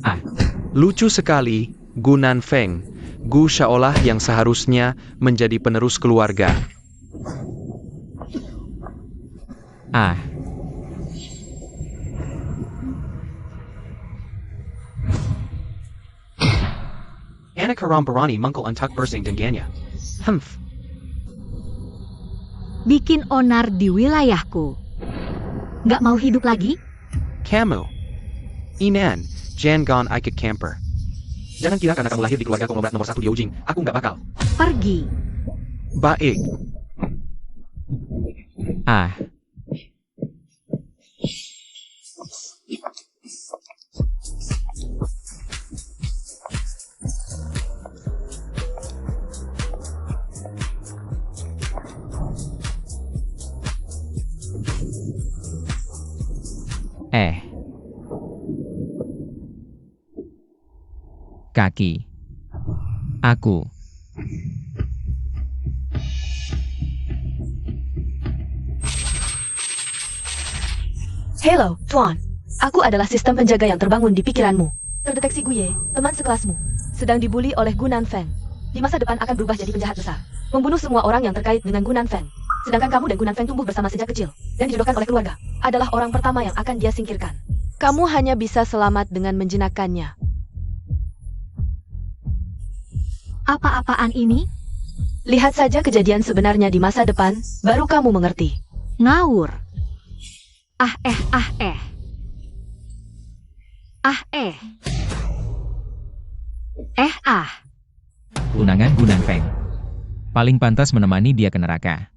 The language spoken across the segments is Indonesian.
Ah, Lucu sekali, Gu Nanfeng. Gu Shaolah yang seharusnya menjadi penerus keluarga. ah, Anak Haram Barani Mungkul Untuk Bursing Dengannya. Humph. Bikin onar di wilayahku. Nggak mau hidup lagi? Kamu. Inan, Jangon Ika Camper. Jangan kira karena kamu lahir di keluarga konglomerat nomor 1 di Ujing, aku nggak bakal. Pergi. Baik. ah. Kaki. Aku. Hello, Tuan. Aku adalah sistem penjaga yang terbangun di pikiranmu. Terdeteksi Guye, teman sekelasmu, sedang dibully oleh Gu Nanfeng. Di masa depan akan berubah jadi penjahat besar, membunuh semua orang yang terkait dengan Gu Nanfeng. Sedangkan kamu dan Gu Nanfeng tumbuh bersama sejak kecil, dan dijodohkan oleh keluarga, adalah orang pertama yang akan dia singkirkan. Kamu hanya bisa selamat dengan menjinakkannya. Apa-apaan ini? Lihat saja kejadian sebenarnya di masa depan, baru kamu mengerti. Ngawur. Ah. Unangan Gu Nanfeng. Paling pantas menemani dia ke neraka.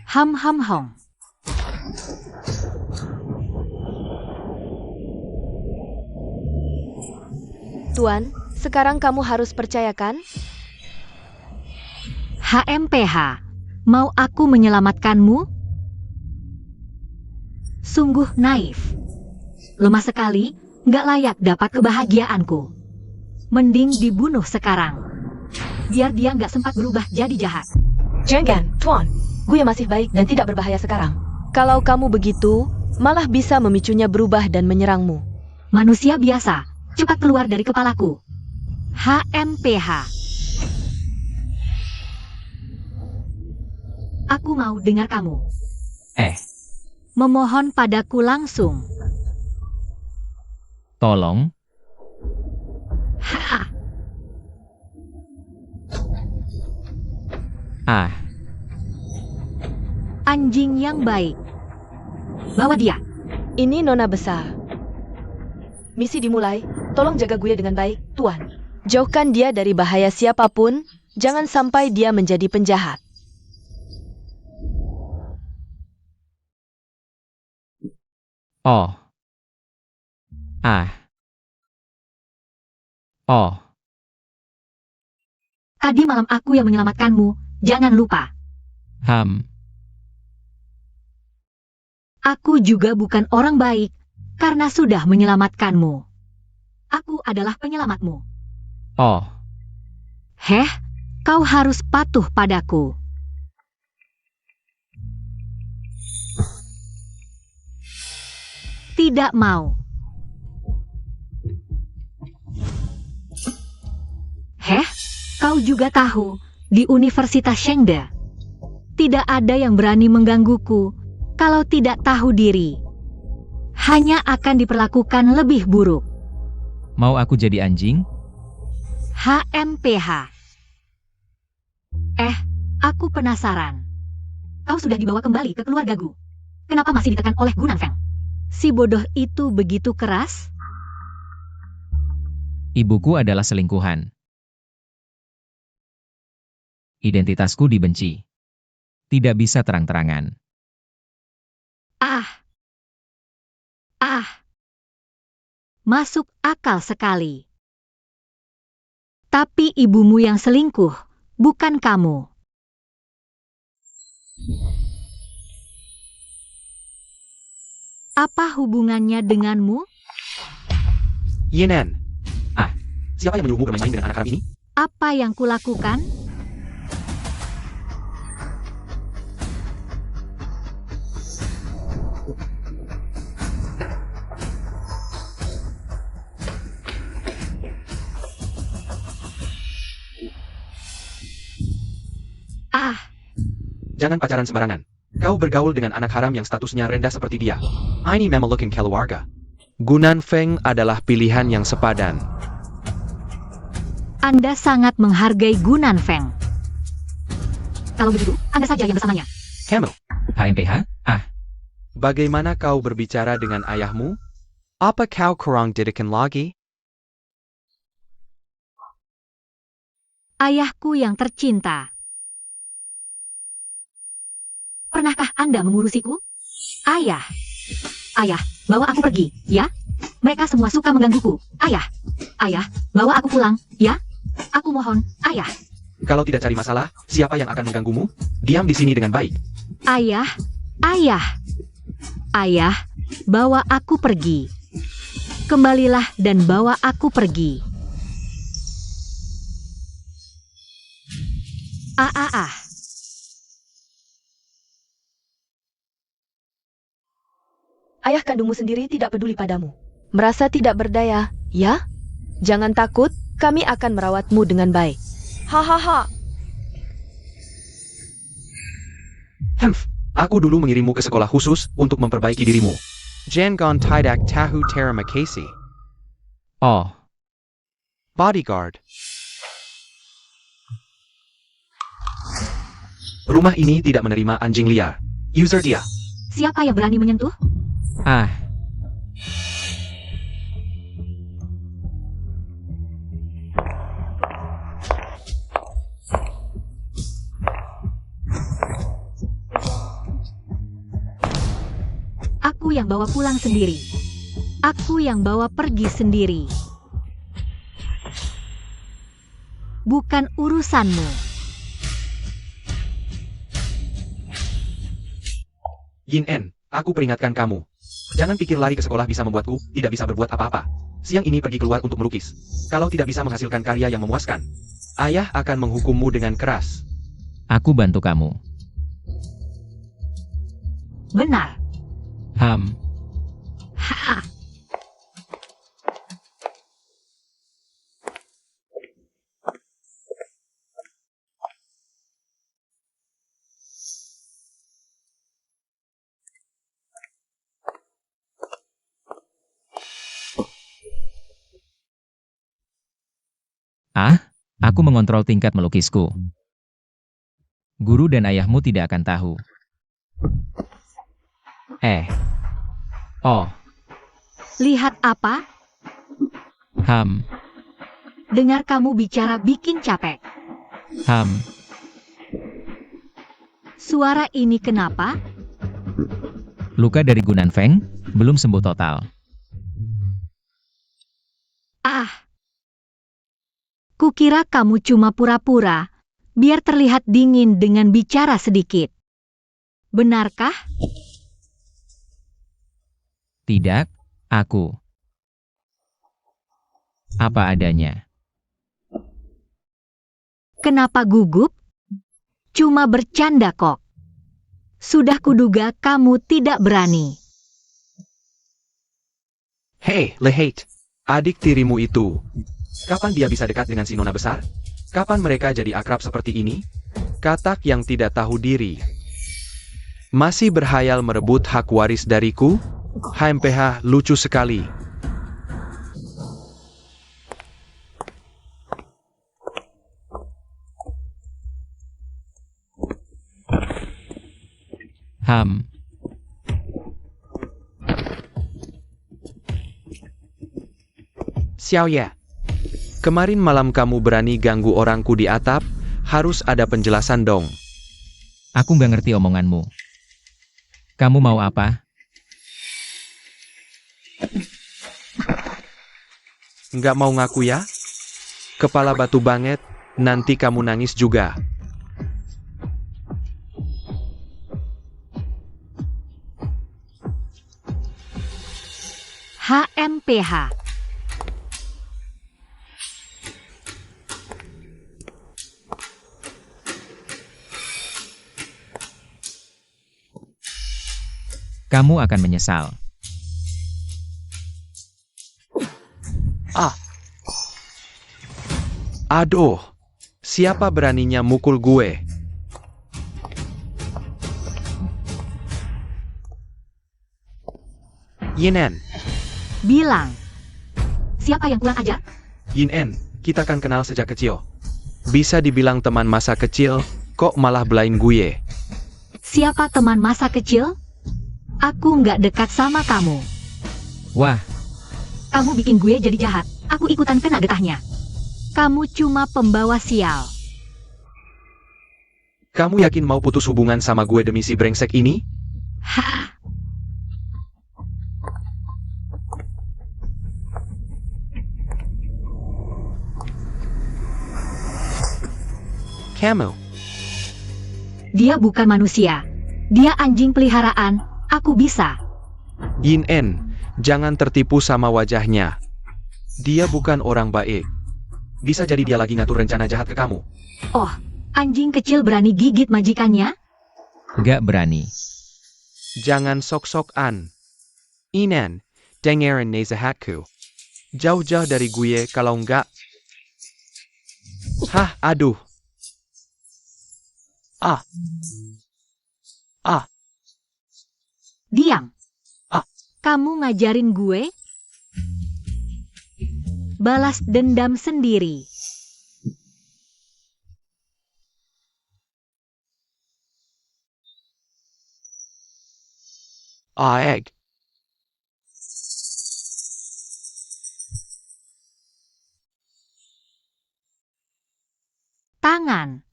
Hom. Tuan, sekarang kamu harus percayakan. HMPH, mau aku menyelamatkanmu? Sungguh naif. Lemah sekali, nggak layak dapat kebahagiaanku. Mending dibunuh sekarang. Biar dia nggak sempat berubah jadi jahat. Jangan, Tuan. Gue masih baik dan tidak berbahaya sekarang. Kalau kamu begitu, malah bisa memicunya berubah dan menyerangmu. Manusia biasa, cepat keluar dari kepalaku. HMPH. Aku mau dengar kamu. Memohon padaku langsung. Tolong. Ha. Ah. Anjing yang baik. Bawa dia. Ini nona besar. Misi dimulai, tolong jaga gue dengan baik, Tuan. Jauhkan dia dari bahaya siapapun, jangan sampai dia menjadi penjahat. Oh. Ah. Oh. Tadi malam aku yang menyelamatkanmu, jangan lupa. Aku juga bukan orang baik, karena sudah menyelamatkanmu. Aku adalah penyelamatmu. Oh. Heh, kau harus patuh padaku. Tidak mau. Heh, kau juga tahu, di Universitas Shengde, tidak ada yang berani menggangguku kalau tidak tahu diri. Hanya akan diperlakukan lebih buruk. Mau aku jadi anjing? HMPH. Aku penasaran. Kau sudah dibawa kembali ke keluargaku. Kenapa masih ditekan oleh Gu Nanfeng? Si bodoh itu begitu keras? Ibuku adalah selingkuhan. Identitasku dibenci. Tidak bisa terang-terangan. Masuk akal sekali. Tapi ibumu yang selingkuh, bukan kamu. Apa hubungannya denganmu? Yinan. Siapa yang menyuruhmu bermain-main dengan anak haram ini? Apa yang kulakukan? Jangan pacaran sembarangan. Kau bergaul dengan anak haram yang statusnya rendah seperti dia. Ini memelukin keluarga. Gunan Feng adalah pilihan yang sepadan. Anda sangat menghargai Gunan Feng. Kalau begitu, Anda saja yang bersamanya. Kamu, HMPH? bagaimana kau berbicara dengan ayahmu? Apa kau kurang didikan lagi? Ayahku yang tercinta. Pernahkah Anda mengurusiku? Ayah. Ayah, bawa aku pergi, ya? Mereka semua suka menggangguku. Ayah. Ayah, bawa aku pulang, ya? Aku mohon, ayah. Kalau tidak cari masalah, siapa yang akan mengganggumu? Diam di sini dengan baik. Ayah, ayah. Ayah, bawa aku pergi. Kembalilah dan bawa aku pergi. Ah. Ayah kandungmu sendiri tidak peduli padamu. Merasa tidak berdaya, ya? Jangan takut, kami akan merawatmu dengan baik. Hahaha. Aku dulu mengirimmu ke sekolah khusus untuk memperbaiki dirimu. Jangan tidak tahu terima kasih. Oh, Bodyguard. Rumah ini tidak menerima anjing liar. User dia. Siapa yang berani menyentuh? Aku yang bawa pulang sendiri. Aku yang bawa pergi sendiri. Bukan urusanmu. Yin En, aku peringatkan kamu. Jangan pikir lari ke sekolah bisa membuatku tidak bisa berbuat apa-apa. Siang ini pergi keluar untuk melukis. Kalau tidak bisa menghasilkan karya yang memuaskan, ayah akan menghukummu dengan keras. aku bantu kamu. Benar. Ha. Aku mengontrol tingkat melukisku. Guru dan ayahmu tidak akan tahu. Oh, Lihat apa? Dengar kamu bicara bikin capek. Suara ini kenapa? luka dari Gunan Feng belum sembuh total. Kukira kamu cuma pura-pura, biar terlihat dingin dengan bicara sedikit. Benarkah? Tidak, aku. Apa adanya. Kenapa gugup? Cuma bercanda kok. Sudah kuduga kamu tidak berani. Hei, Lehate. Adik tirimu itu. Kapan dia bisa dekat dengan si nona besar? Kapan mereka jadi akrab seperti ini? Katak yang tidak tahu diri. Masih berhayal merebut hak waris dariku? HMPH lucu sekali. Xiaoye. Kemarin malam kamu berani ganggu orangku di atap, harus ada penjelasan dong. Aku nggak ngerti omonganmu. Kamu mau apa? Nggak mau ngaku ya? Kepala batu banget, nanti kamu nangis juga. HMPH. Kamu akan menyesal. Aduh, siapa beraninya mukul gue? Yinen, Bilang. Siapa yang kurang ajar? Yinen, kita kan kenal sejak kecil. Bisa dibilang teman masa kecil, kok malah belain gue. Siapa teman masa kecil? Aku nggak dekat sama kamu. Wah, Kamu bikin gue jadi jahat. Aku ikutan kena getahnya. Kamu cuma pembawa sial. Kamu yakin mau putus hubungan sama gue demi si brengsek ini? Hah? Kamu, Dia bukan manusia. Dia anjing peliharaan. Aku bisa. Yinen, jangan tertipu sama wajahnya. Dia bukan orang baik. Bisa jadi dia lagi ngatur rencana jahat ke kamu. Oh, anjing kecil berani gigit majikannya? gak berani. Jangan sok-sokan. Yinen, dengerin nasihatku. Jauh-jauh dari gue kalau enggak. Hah, aduh. Diam. Ah. Kamu ngajarin gue? Balas dendam sendiri. Egg. Tangan.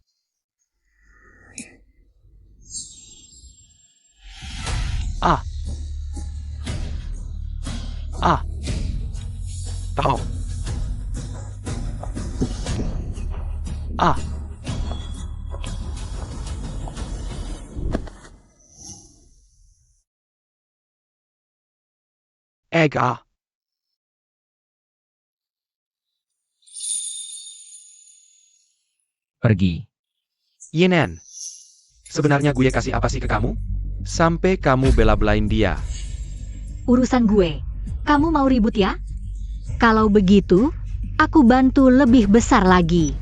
Tahu. Egg. Pergi. Yinen. Sebenarnya gue kasih apa sih ke kamu? Sampai kamu bela-belain dia. Urusan gue. Kamu mau ribut ya? Kalau begitu, aku bantu lebih besar lagi.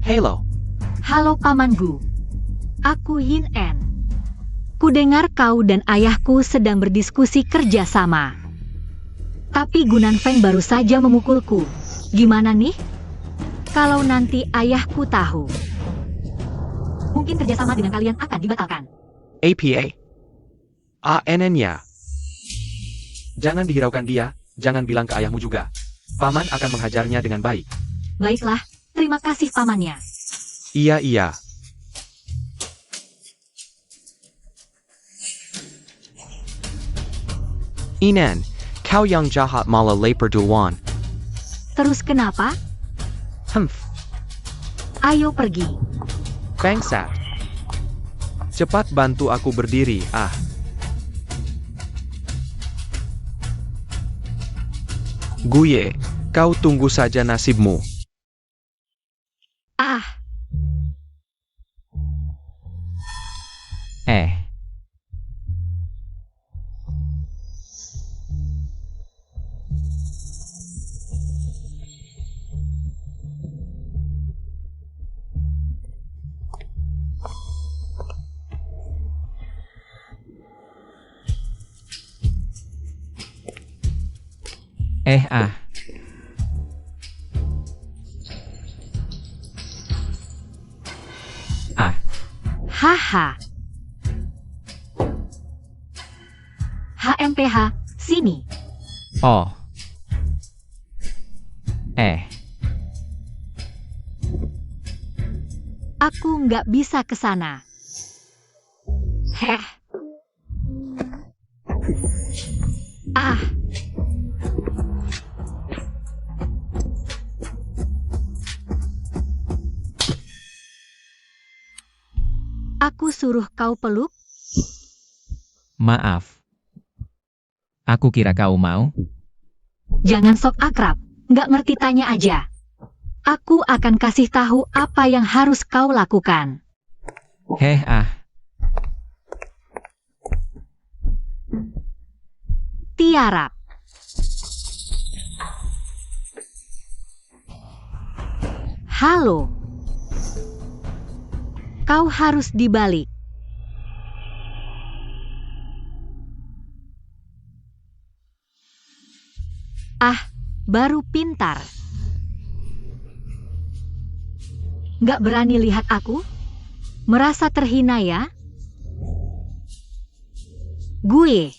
Halo. Halo pamanku. Aku Yinen. Kudengar kau dan ayahku sedang berdiskusi kerjasama. Tapi Gunan Feng baru saja memukulku. Gimana nih? Kalau nanti ayahku tahu. Mungkin kerjasama dengan kalian akan dibatalkan. APA. ANN-nya. Jangan dihiraukan dia, jangan bilang ke ayahmu juga. Paman akan menghajarnya dengan baik. Baiklah, terima kasih pamannya. Iya. Yinen, kau yang jahat malah lapar duluan. Terus kenapa? Humph, Ayo pergi. bangsat. Cepat bantu aku berdiri, Gue, kau tunggu saja nasibmu. Ah, Eh, ah. haha. HMPH, sini. Oh. Aku nggak bisa ke sana. Heh. Ah. Aku suruh kau peluk? Maaf. Aku kira kau mau. Jangan sok akrab, nggak ngerti tanya aja. Aku akan kasih tahu apa yang harus kau lakukan. Tiarap. Halo. Kau harus dibalik. Ah, baru pintar. Nggak berani lihat aku? Merasa terhina ya? Gue.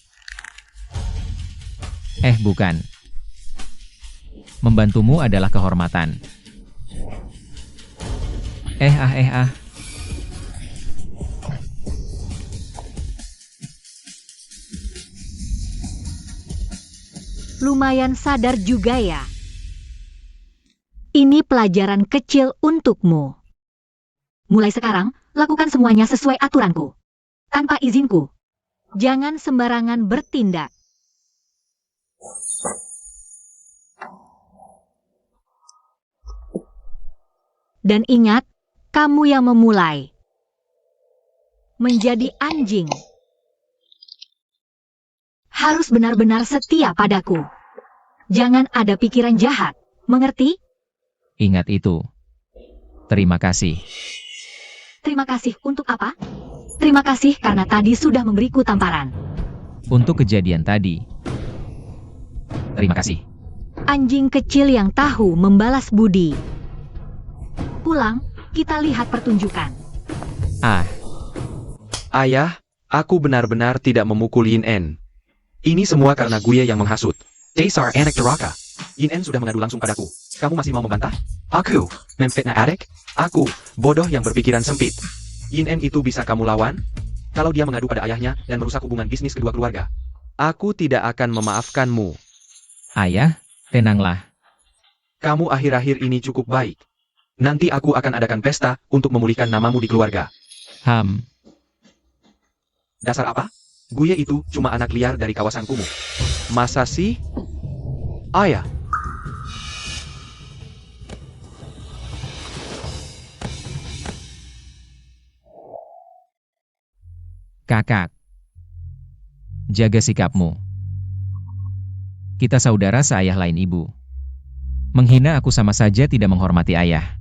Bukan. Membantumu adalah kehormatan. Lumayan sadar juga ya. Ini pelajaran kecil untukmu. Mulai sekarang, lakukan semuanya sesuai aturanku. Tanpa izinku. Jangan sembarangan bertindak. Dan ingat, kamu yang memulai. Menjadi anjing. Harus benar-benar setia padaku. Jangan ada pikiran jahat. Mengerti? Ingat itu. Terima kasih. Terima kasih untuk apa? Terima kasih karena tadi sudah memberiku tamparan. Untuk kejadian tadi. Terima kasih. Anjing kecil yang tahu membalas budi. Pulang, kita lihat pertunjukan. Ayah, aku benar-benar tidak memukul Yin-en. Ini semua karena gue yang menghasut. Dasar anak durhaka. Yin-en sudah mengadu langsung padaku. Kamu masih mau membantah? Aku, memfitnah adik? Aku, bodoh yang berpikiran sempit. Yin-en itu bisa kamu lawan? Kalau dia mengadu pada ayahnya dan merusak hubungan bisnis kedua keluarga. Aku tidak akan memaafkanmu. Ayah, tenanglah. Kamu akhir-akhir ini cukup baik. Nanti aku akan adakan pesta untuk memulihkan namamu di keluarga. Dasar apa? Gue itu cuma anak liar dari kawasan kumuh. Masa sih? Ayah. Kakak. Jaga sikapmu. Kita saudara seayah lain ibu. Menghina aku sama saja tidak menghormati ayah.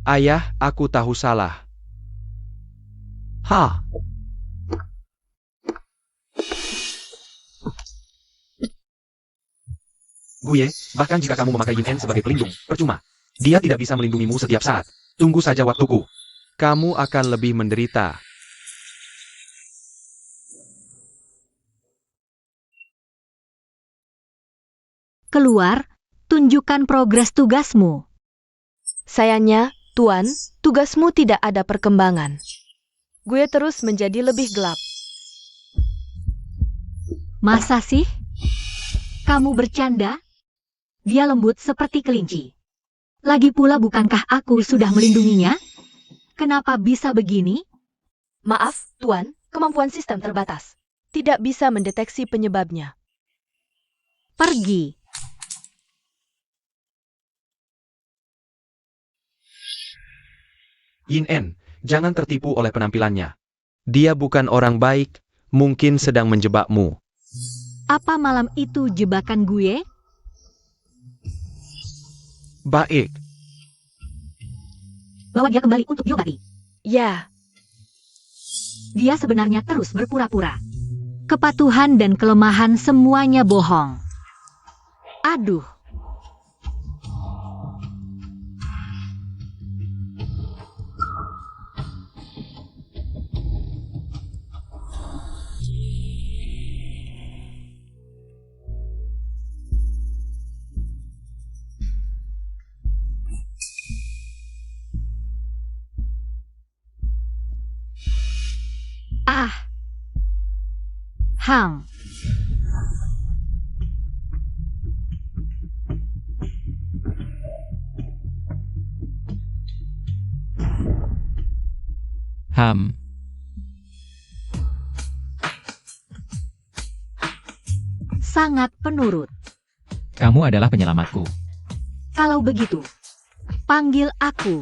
Ayah, aku tahu salah. Gue, bahkan jika kamu memakai Yin-en sebagai pelindung, percuma. Dia tidak bisa melindungimu setiap saat. Tunggu saja waktuku. Kamu akan lebih menderita. Keluar, tunjukkan progres tugasmu. Sayangnya, Tuan, tugasmu tidak ada perkembangan. Gue terus menjadi lebih gelap. Masa sih? Kamu bercanda? Dia lembut seperti kelinci. Lagi pula bukankah aku sudah melindunginya? Kenapa bisa begini? Maaf, Tuan, kemampuan sistem terbatas. Tidak bisa mendeteksi penyebabnya. Pergi. Yin-en, jangan tertipu oleh penampilannya. Dia bukan orang baik, mungkin sedang menjebakmu. Apa malam itu jebakan gue? Baik. Bawa dia kembali untuk diobati. Ya. Dia sebenarnya terus berpura-pura. Kepatuhan dan kelemahan semuanya bohong. Aduh. Hang. Sangat penurut. Kamu adalah penyelamatku. Kalau begitu, panggil aku.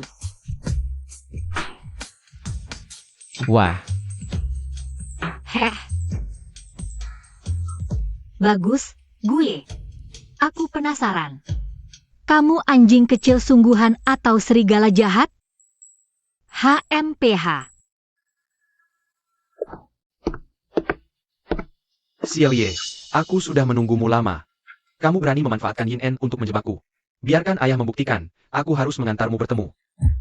Wah. Heh. Bagus, gue. Aku penasaran. Kamu anjing kecil sungguhan atau serigala jahat? HMPH. Xiaoye, aku sudah menunggumu lama. Kamu berani memanfaatkan Yin En untuk menjebakku. Biarkan ayah membuktikan, aku harus mengantarmu bertemu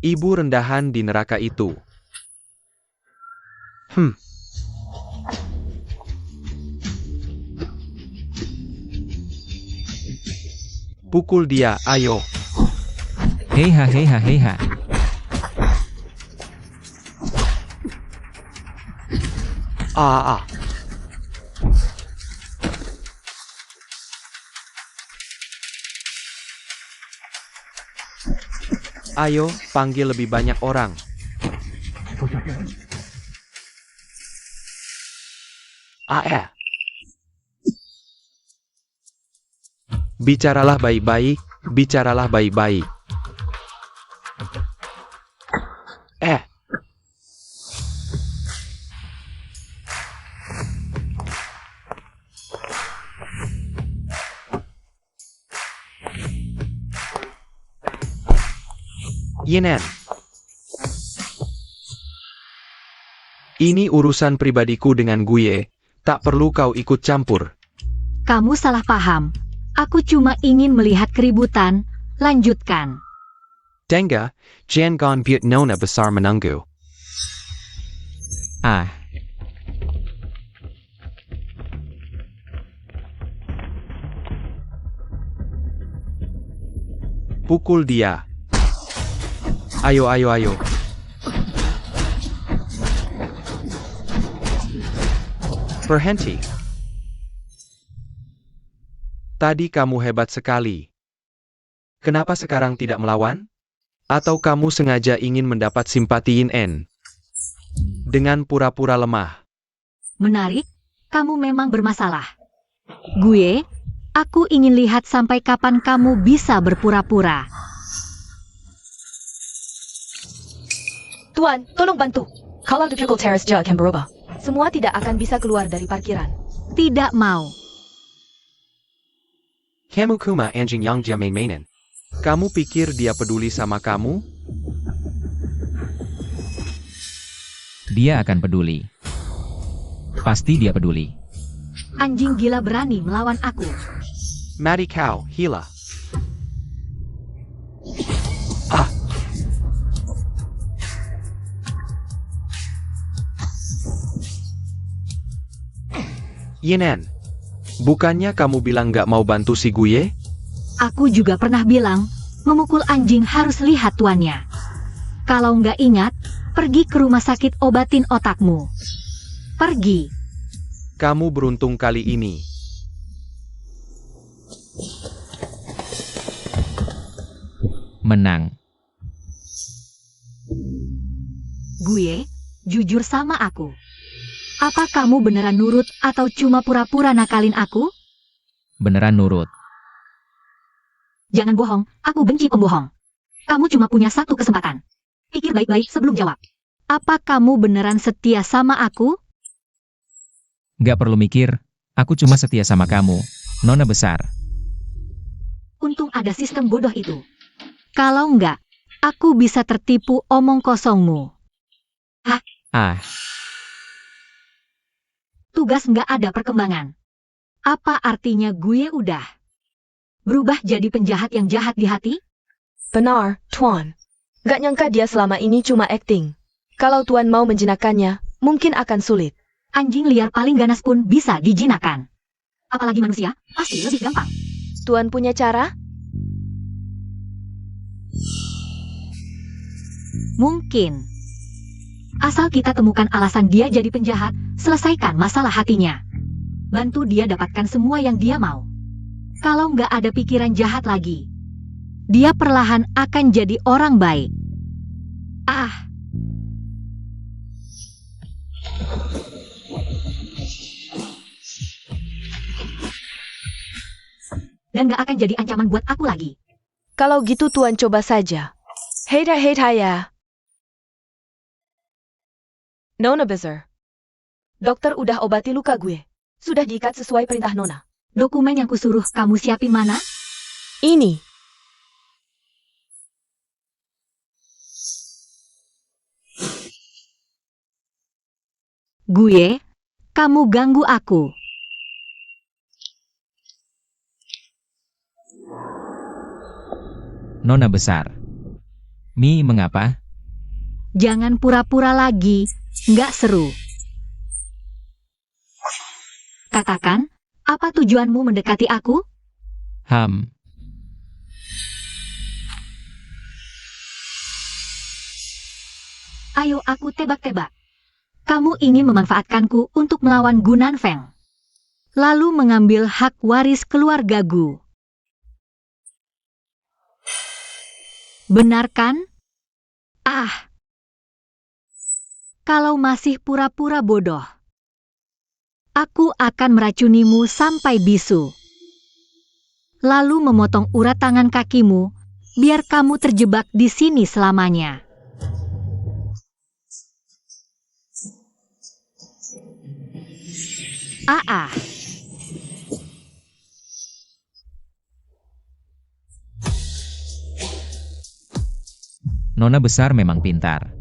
ibu rendahan di neraka itu. Pukul dia, ayo. Heiha heiha heiha. Ah. Ayo, panggil lebih banyak orang. Bicaralah baik-baik, bicaralah baik-baik. Yinen. Ini urusan pribadiku dengan Guye, tak perlu kau ikut campur. Kamu salah paham. Aku cuma ingin melihat keributan. Lanjutkan. Denga, jangan buat nona besar menunggu. Ah, Pukul dia. Ayo. Berhenti. Tadi kamu hebat sekali. Kenapa sekarang tidak melawan? Atau kamu sengaja ingin mendapat simpati Yin En? Dengan pura-pura lemah. Menarik, kamu memang bermasalah. Gue, aku ingin lihat sampai kapan kamu bisa berpura-pura. Tuan, tolong bantu. Kalau difficult terrace jalan akan berubah. Semua tidak akan bisa keluar dari parkiran. Tidak mau. Kamu kuma anjing yang dia main-mainin. Kamu pikir dia peduli sama kamu? dia akan peduli. Pasti dia peduli. Anjing gila berani melawan aku. Mati kau, Hila. Yinen, bukannya kamu bilang gak mau bantu si Guye? Aku juga pernah bilang, memukul anjing harus lihat tuannya. Kalau nggak ingat, pergi ke rumah sakit obatin otakmu. Pergi. Kamu beruntung kali ini. Menang. Gue, jujur sama aku. Apa kamu beneran nurut atau cuma pura-pura nakalin aku? Beneran nurut. Jangan bohong, aku benci pembohong. Kamu cuma punya satu kesempatan. Pikir baik-baik sebelum jawab. Apa kamu beneran setia sama aku? Gak perlu mikir, aku cuma setia sama kamu, Nona besar. Untung ada sistem bodoh itu. Kalau enggak, aku bisa tertipu omong kosongmu. Ah, Tugas nggak ada perkembangan. Apa artinya gue udah berubah jadi penjahat yang jahat di hati? Benar, Tuan. Gak nyangka dia selama ini cuma acting. Kalau Tuan mau menjinakkannya, mungkin akan sulit. Anjing liar paling ganas pun bisa dijinakan. Apalagi manusia, pasti lebih gampang. Tuan punya cara? Mungkin. Asal kita temukan alasan dia jadi penjahat, selesaikan masalah hatinya. Bantu dia dapatkan semua yang dia mau. Kalau nggak ada pikiran jahat lagi, dia perlahan akan jadi orang baik. Dan nggak akan jadi ancaman buat aku lagi. Kalau gitu Tuan coba saja. Hei ya. Nona besar. Dokter udah obati luka gue. Sudah diikat sesuai perintah Nona. Dokumen yang kusuruh kamu siapin mana? Ini. Gue, kamu ganggu aku. Nona besar. Mi, mengapa? Jangan pura-pura lagi, nggak seru. Katakan, apa tujuanmu mendekati aku? Ayo aku tebak-tebak. Kamu ingin memanfaatkanku untuk melawan Gunan Feng. Lalu mengambil hak waris keluarga Gu. Benar kan? Ah. Kalau masih pura-pura bodoh, aku akan meracunimu sampai bisu. Lalu memotong urat tangan kakimu, biar kamu terjebak di sini selamanya. Ah. Nona besar memang pintar.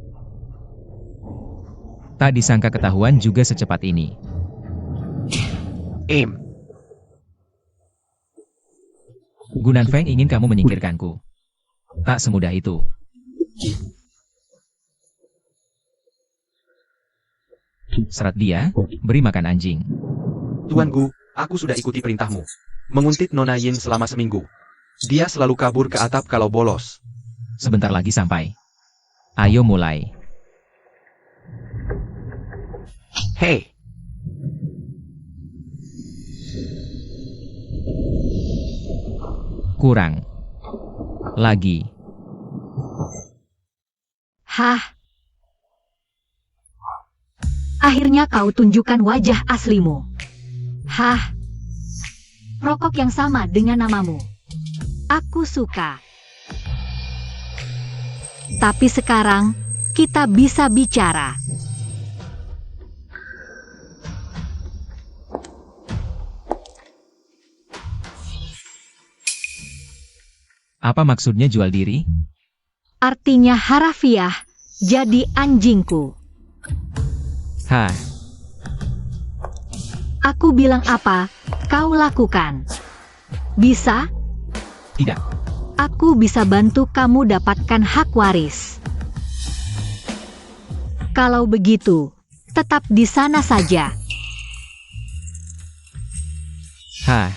Tak disangka ketahuan juga secepat ini. Gunan Feng ingin kamu menyingkirkanku. Tak semudah itu. Serat dia, beri makan anjing. Tuan Gu, aku sudah ikuti perintahmu. Menguntit Nona Yin selama seminggu. Dia selalu kabur ke atap kalau bolos. Sebentar lagi sampai. Ayo mulai. Hei, Kurang. Lagi. Hah? Akhirnya kau tunjukkan wajah aslimu. Hah? Rokok yang sama dengan namamu. Aku suka. Tapi sekarang, kita bisa bicara. Apa maksudnya jual diri? Artinya harafiah, jadi anjingku. Hah, Aku bilang apa, kau lakukan. Bisa? tidak. Aku bisa bantu kamu dapatkan hak waris. Kalau begitu, tetap di sana saja. Hah,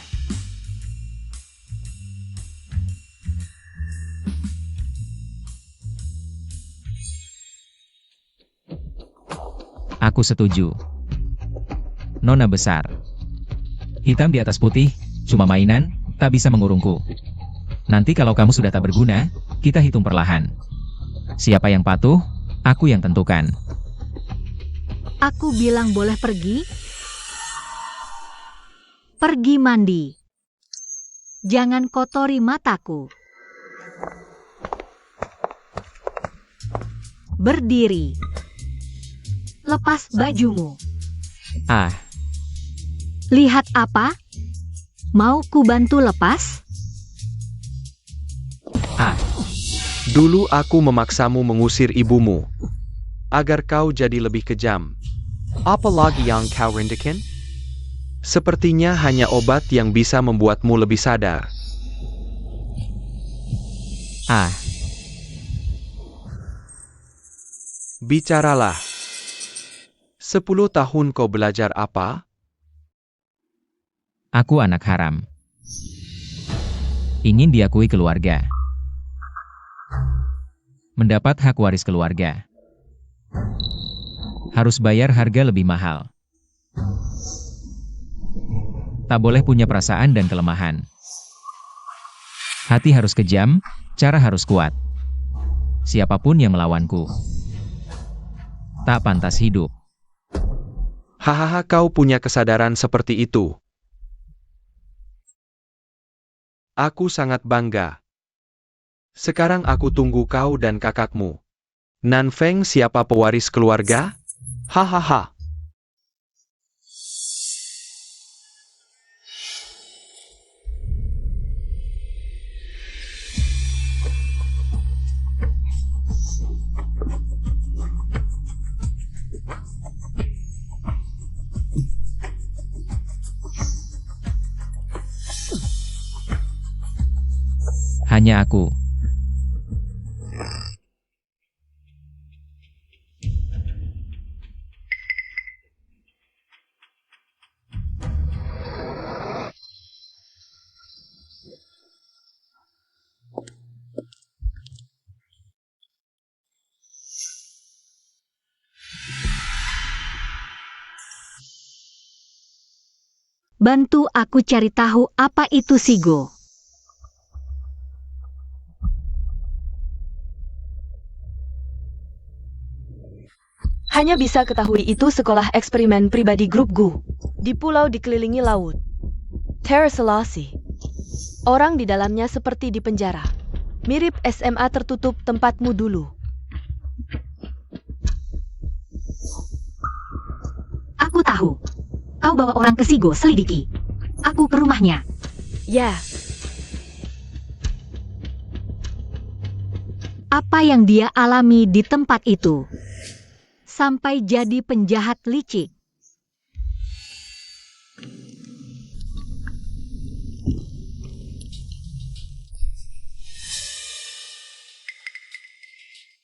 aku setuju. Nona besar. Hitam di atas putih, cuma mainan, tak bisa mengurungku. Nanti kalau kamu sudah tak berguna, kita hitung perlahan. Siapa yang patuh, aku yang tentukan. Aku bilang boleh pergi? Pergi mandi. Jangan kotori mataku. Berdiri. Lepas bajumu. Ah, Lihat apa? Mau ku bantu lepas? dulu aku memaksamu mengusir ibumu. Agar kau jadi lebih kejam. Apalagi yang kau rindukan? Sepertinya hanya obat yang bisa membuatmu lebih sadar. Bicaralah. 10 tahun kau belajar apa? aku anak haram. Ingin diakui keluarga. Mendapat hak waris keluarga. Harus bayar harga lebih mahal. Tak boleh punya perasaan dan kelemahan. Hati harus kejam, cara harus kuat. Siapapun yang melawanku, tak pantas hidup. Hahaha, kau punya kesadaran seperti itu. Aku sangat bangga. Sekarang aku tunggu kau dan kakakmu. Nan Feng siapa pewaris keluarga? Hahaha. Hanya aku. Bantu aku cari tahu apa itu Sigo. Hanya bisa ketahui itu sekolah eksperimen pribadi grup Gu. Di pulau dikelilingi laut. Terra Selassie. Orang di dalamnya seperti di penjara. Mirip SMA tertutup tempatmu dulu. Aku tahu. Kau bawa orang ke Sigo selidiki. Aku ke rumahnya. Ya, Apa yang dia alami di tempat itu? Sampai jadi penjahat licik.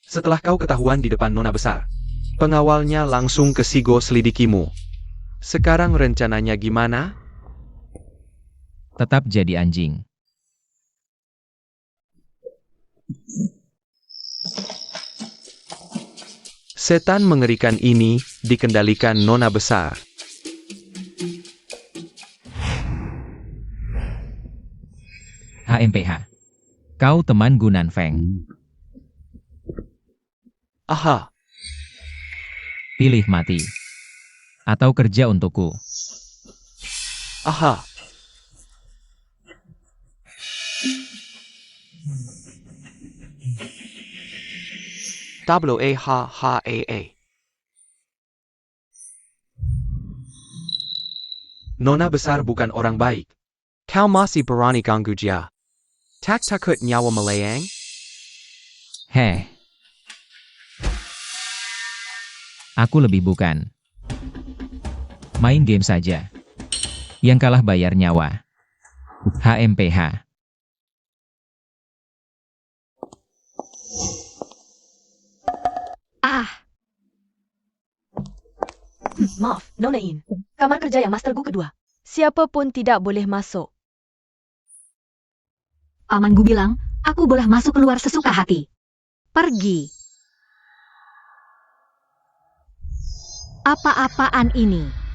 Setelah kau ketahuan di depan Nona Besar, pengawalnya langsung ke Sigo selidikimu. Sekarang rencananya gimana? Tetap jadi anjing. Setan mengerikan ini dikendalikan Nona Besar. HMPH. Kau teman Gunan Feng. Aha, Pilih mati. Atau kerja untukku. aha. Tablo A ha ha a. Nona Besar bukan orang baik. Kau masih berani ganggu dia. Tak takut nyawa melayang? Heh. Aku lebih bukan. Main game saja. Yang kalah bayar nyawa. HMPH. Ah, maaf, Nona In. Kamar kerja yang Master Gu kedua. Siapapun tidak boleh masuk. Paman Gu bilang, aku boleh masuk keluar sesuka hati. Pergi. Apa-apaan ini?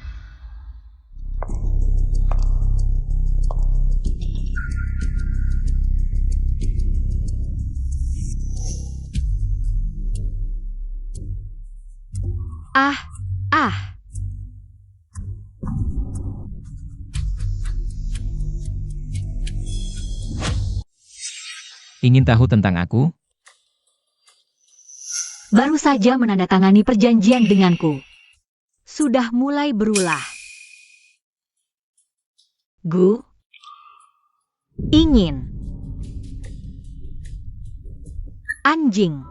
Ah, ah. Ingin tahu tentang aku? Baru saja menandatangani perjanjian denganku. Sudah mulai berulah. Gu? Ingin. Anjing.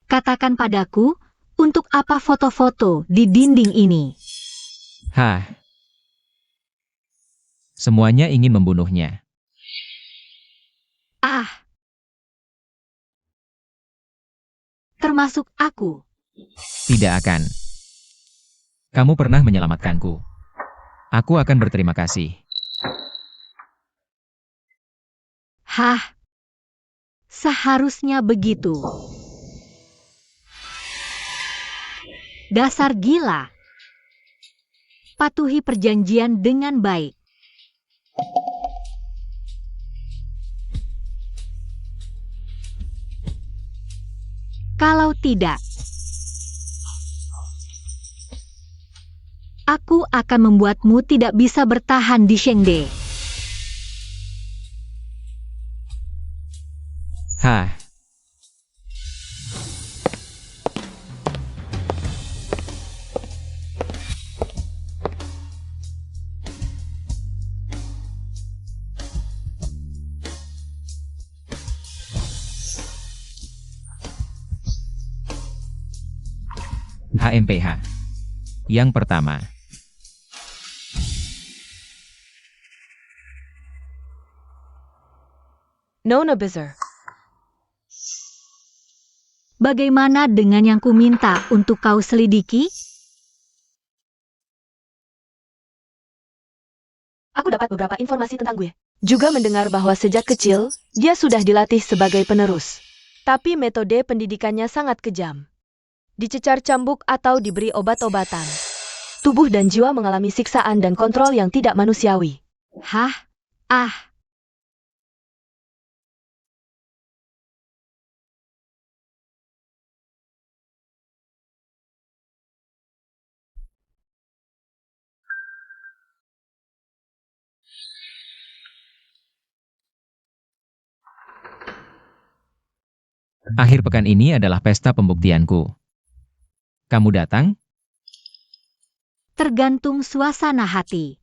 Katakan padaku, untuk apa foto-foto di dinding ini? Hah. Semuanya ingin membunuhnya. Ah. Termasuk aku. Tidak akan. Kamu pernah menyelamatkanku. Aku akan berterima kasih. Hah. Seharusnya begitu. Dasar gila. Patuhi perjanjian dengan baik. Kalau tidak, aku akan membuatmu tidak bisa bertahan di Shengde. Hah. HMPH. Yang pertama, Nona Besar. Bagaimana dengan yang kuminta untuk kau selidiki? Aku dapat beberapa informasi tentang gue. Juga mendengar bahwa sejak kecil, dia sudah dilatih sebagai penerus. Tapi metode pendidikannya sangat kejam. Dicecar cambuk atau diberi obat-obatan. Tubuh dan jiwa mengalami siksaan dan kontrol yang tidak manusiawi. Hah? Ah, akhir pekan ini adalah pesta pembuktianku. Kamu datang? tergantung suasana hati.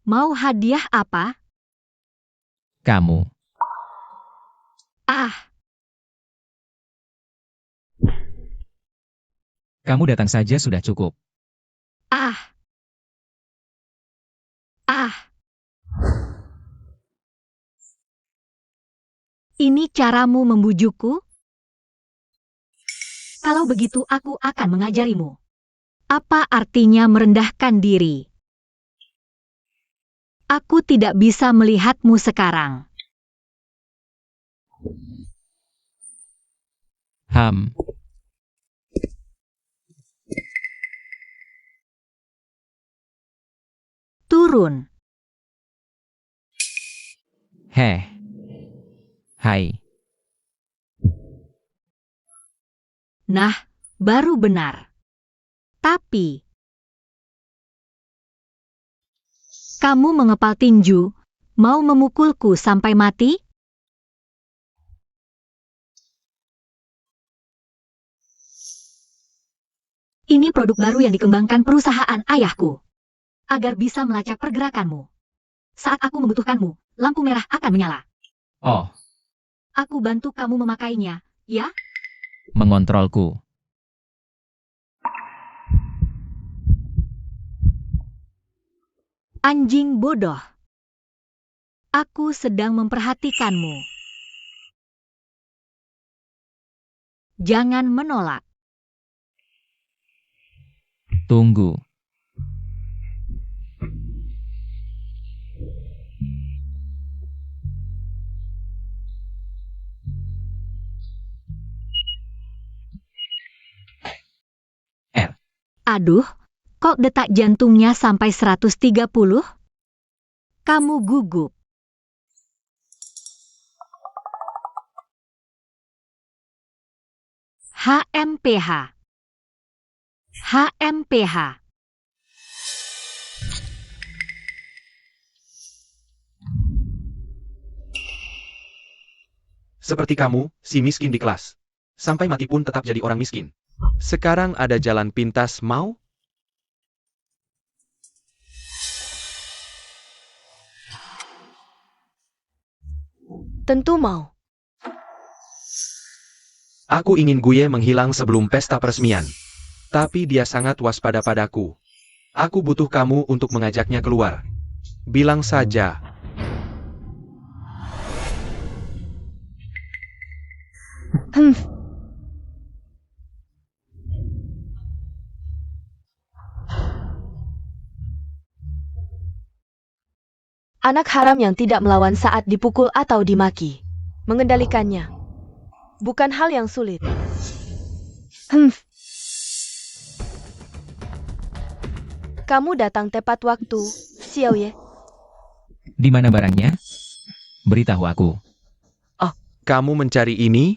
Mau hadiah apa? Kamu. Ah, Kamu datang saja sudah cukup. ah, ah. Ini caramu membujukku? Kalau begitu aku akan mengajarimu. Apa artinya merendahkan diri? Aku tidak bisa melihatmu sekarang. Ham. Turun. Heh. Hai. Nah, baru benar. Tapi, kamu mengepal tinju, mau memukulku sampai mati? Ini produk baru yang dikembangkan perusahaan ayahku. Agar bisa melacak pergerakanmu. Saat aku membutuhkanmu, lampu merah akan menyala. Oh, Aku bantu kamu memakainya, ya? mengontrolku. Anjing bodoh. Aku sedang memperhatikanmu. Jangan menolak. Tunggu. Aduh, kok detak jantungnya sampai 130? Kamu gugup. HMPH. HMPH. Seperti kamu, si miskin di kelas. Sampai mati pun tetap jadi orang miskin. Sekarang ada jalan pintas, mau? Tentu mau. Aku ingin Guye menghilang sebelum pesta peresmian. Tapi dia sangat waspada padaku. Aku butuh kamu untuk mengajaknya keluar. Bilang saja. Anak haram yang tidak melawan saat dipukul atau dimaki. Mengendalikannya. Bukan hal yang sulit. Kamu datang tepat waktu, Xiaoye. Di mana barangnya? Beritahu aku. Kamu mencari ini?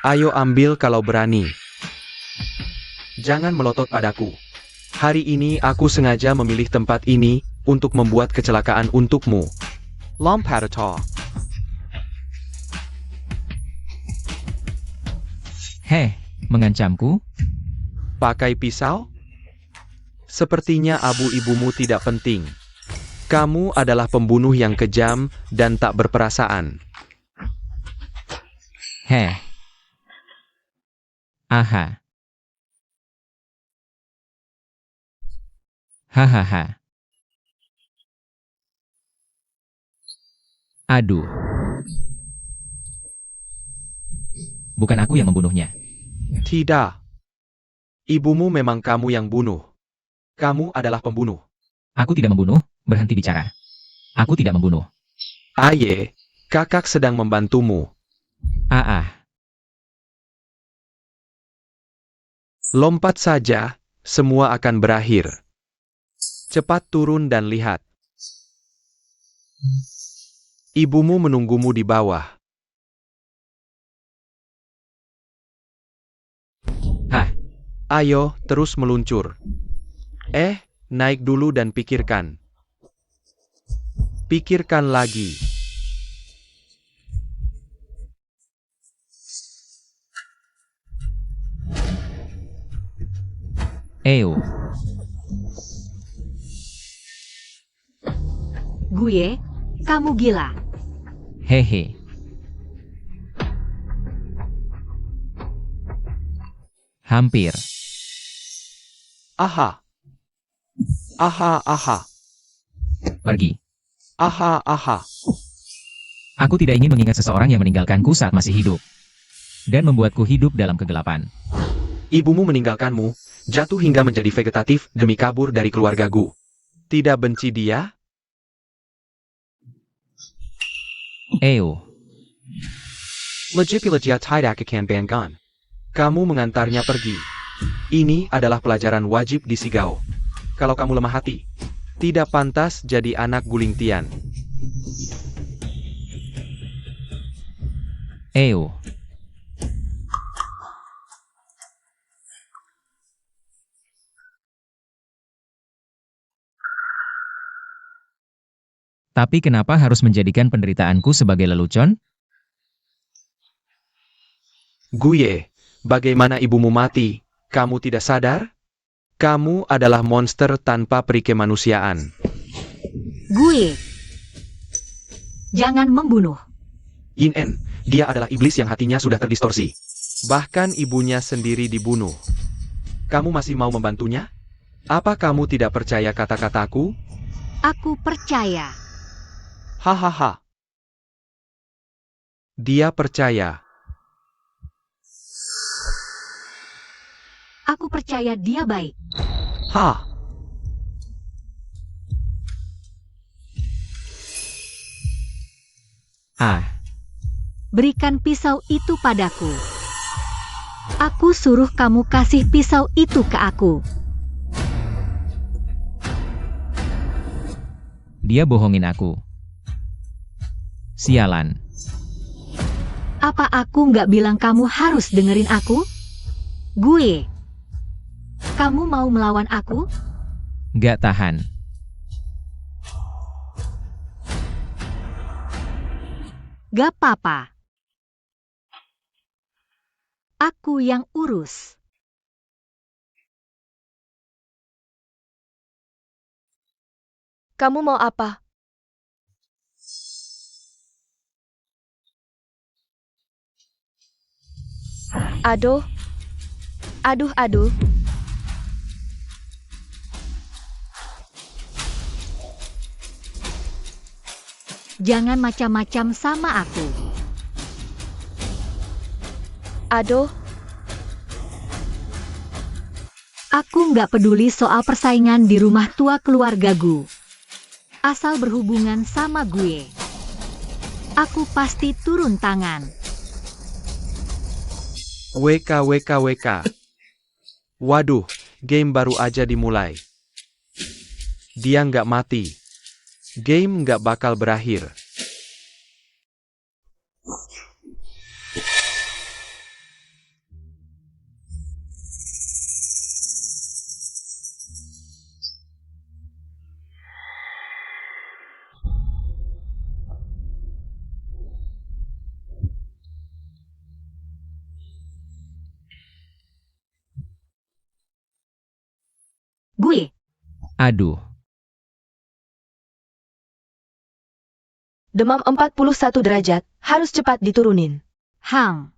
Ayo ambil kalau berani. Jangan melotot padaku. Hari ini aku sengaja memilih tempat ini untuk membuat kecelakaan untukmu. Lompatata. Heh, mengancamku? Pakai pisau? Sepertinya abu ibumu tidak penting. Kamu adalah pembunuh yang kejam dan tak berperasaan. Heh, Aha. Hahaha. Aduh. Bukan aku yang membunuhnya. Tidak. Ibumu memang kamu yang bunuh. Kamu adalah pembunuh. Aku tidak membunuh, berhenti bicara. Aku tidak membunuh. Aye, kakak sedang membantumu. Ah. Lompat saja, semua akan berakhir. Cepat turun dan lihat. Ibumu menunggumu di bawah. Hah, Ayo, terus meluncur. Naik dulu dan pikirkan. Pikirkan lagi. Eo. Gue, kamu gila. Hehe. Hampir. Aha. Aha, aha. Pergi. Aha, aha. Aku tidak ingin mengingat seseorang yang meninggalkanku saat masih hidup. Dan membuatku hidup dalam kegelapan. Ibumu meninggalkanmu, jatuh hingga menjadi vegetatif demi kabur dari keluargaku. Tidak benci dia? Eo. Legipilagia tidak akan banggan. Kamu mengantarnya pergi. Ini adalah pelajaran wajib di Sigao. Kalau kamu lemah hati, tidak pantas jadi anak guling tian. Eo. Tapi kenapa harus menjadikan penderitaanku sebagai lelucon? Gue, bagaimana ibumu mati? Kamu tidak sadar? Kamu adalah monster tanpa peri kemanusiaan. Gue. Jangan membunuh. Inen, dia adalah iblis yang hatinya sudah terdistorsi. Bahkan ibunya sendiri dibunuh. Kamu masih mau membantunya? Apa kamu tidak percaya kata-kataku? Aku percaya. Hahaha. Dia percaya. Aku percaya dia baik. Ha. Ah. Berikan pisau itu padaku. Aku suruh kamu kasih pisau itu ke aku. Dia bohongin aku. Sialan. Apa aku nggak bilang kamu harus dengerin aku? Gue. Kamu mau melawan aku? Gak tahan. Gak apa-apa. Aku yang urus. Kamu mau apa? Aduh. Aduh. Jangan macam-macam sama aku. Aduh. Aku nggak peduli soal persaingan di rumah tua keluargaku. Asal berhubungan sama gue. Aku pasti turun tangan. WK. Waduh, game baru aja dimulai. Dia nggak mati. Game nggak bakal berakhir. Gue. Aduh. Demam 41 derajat, harus cepat diturunin. Hang.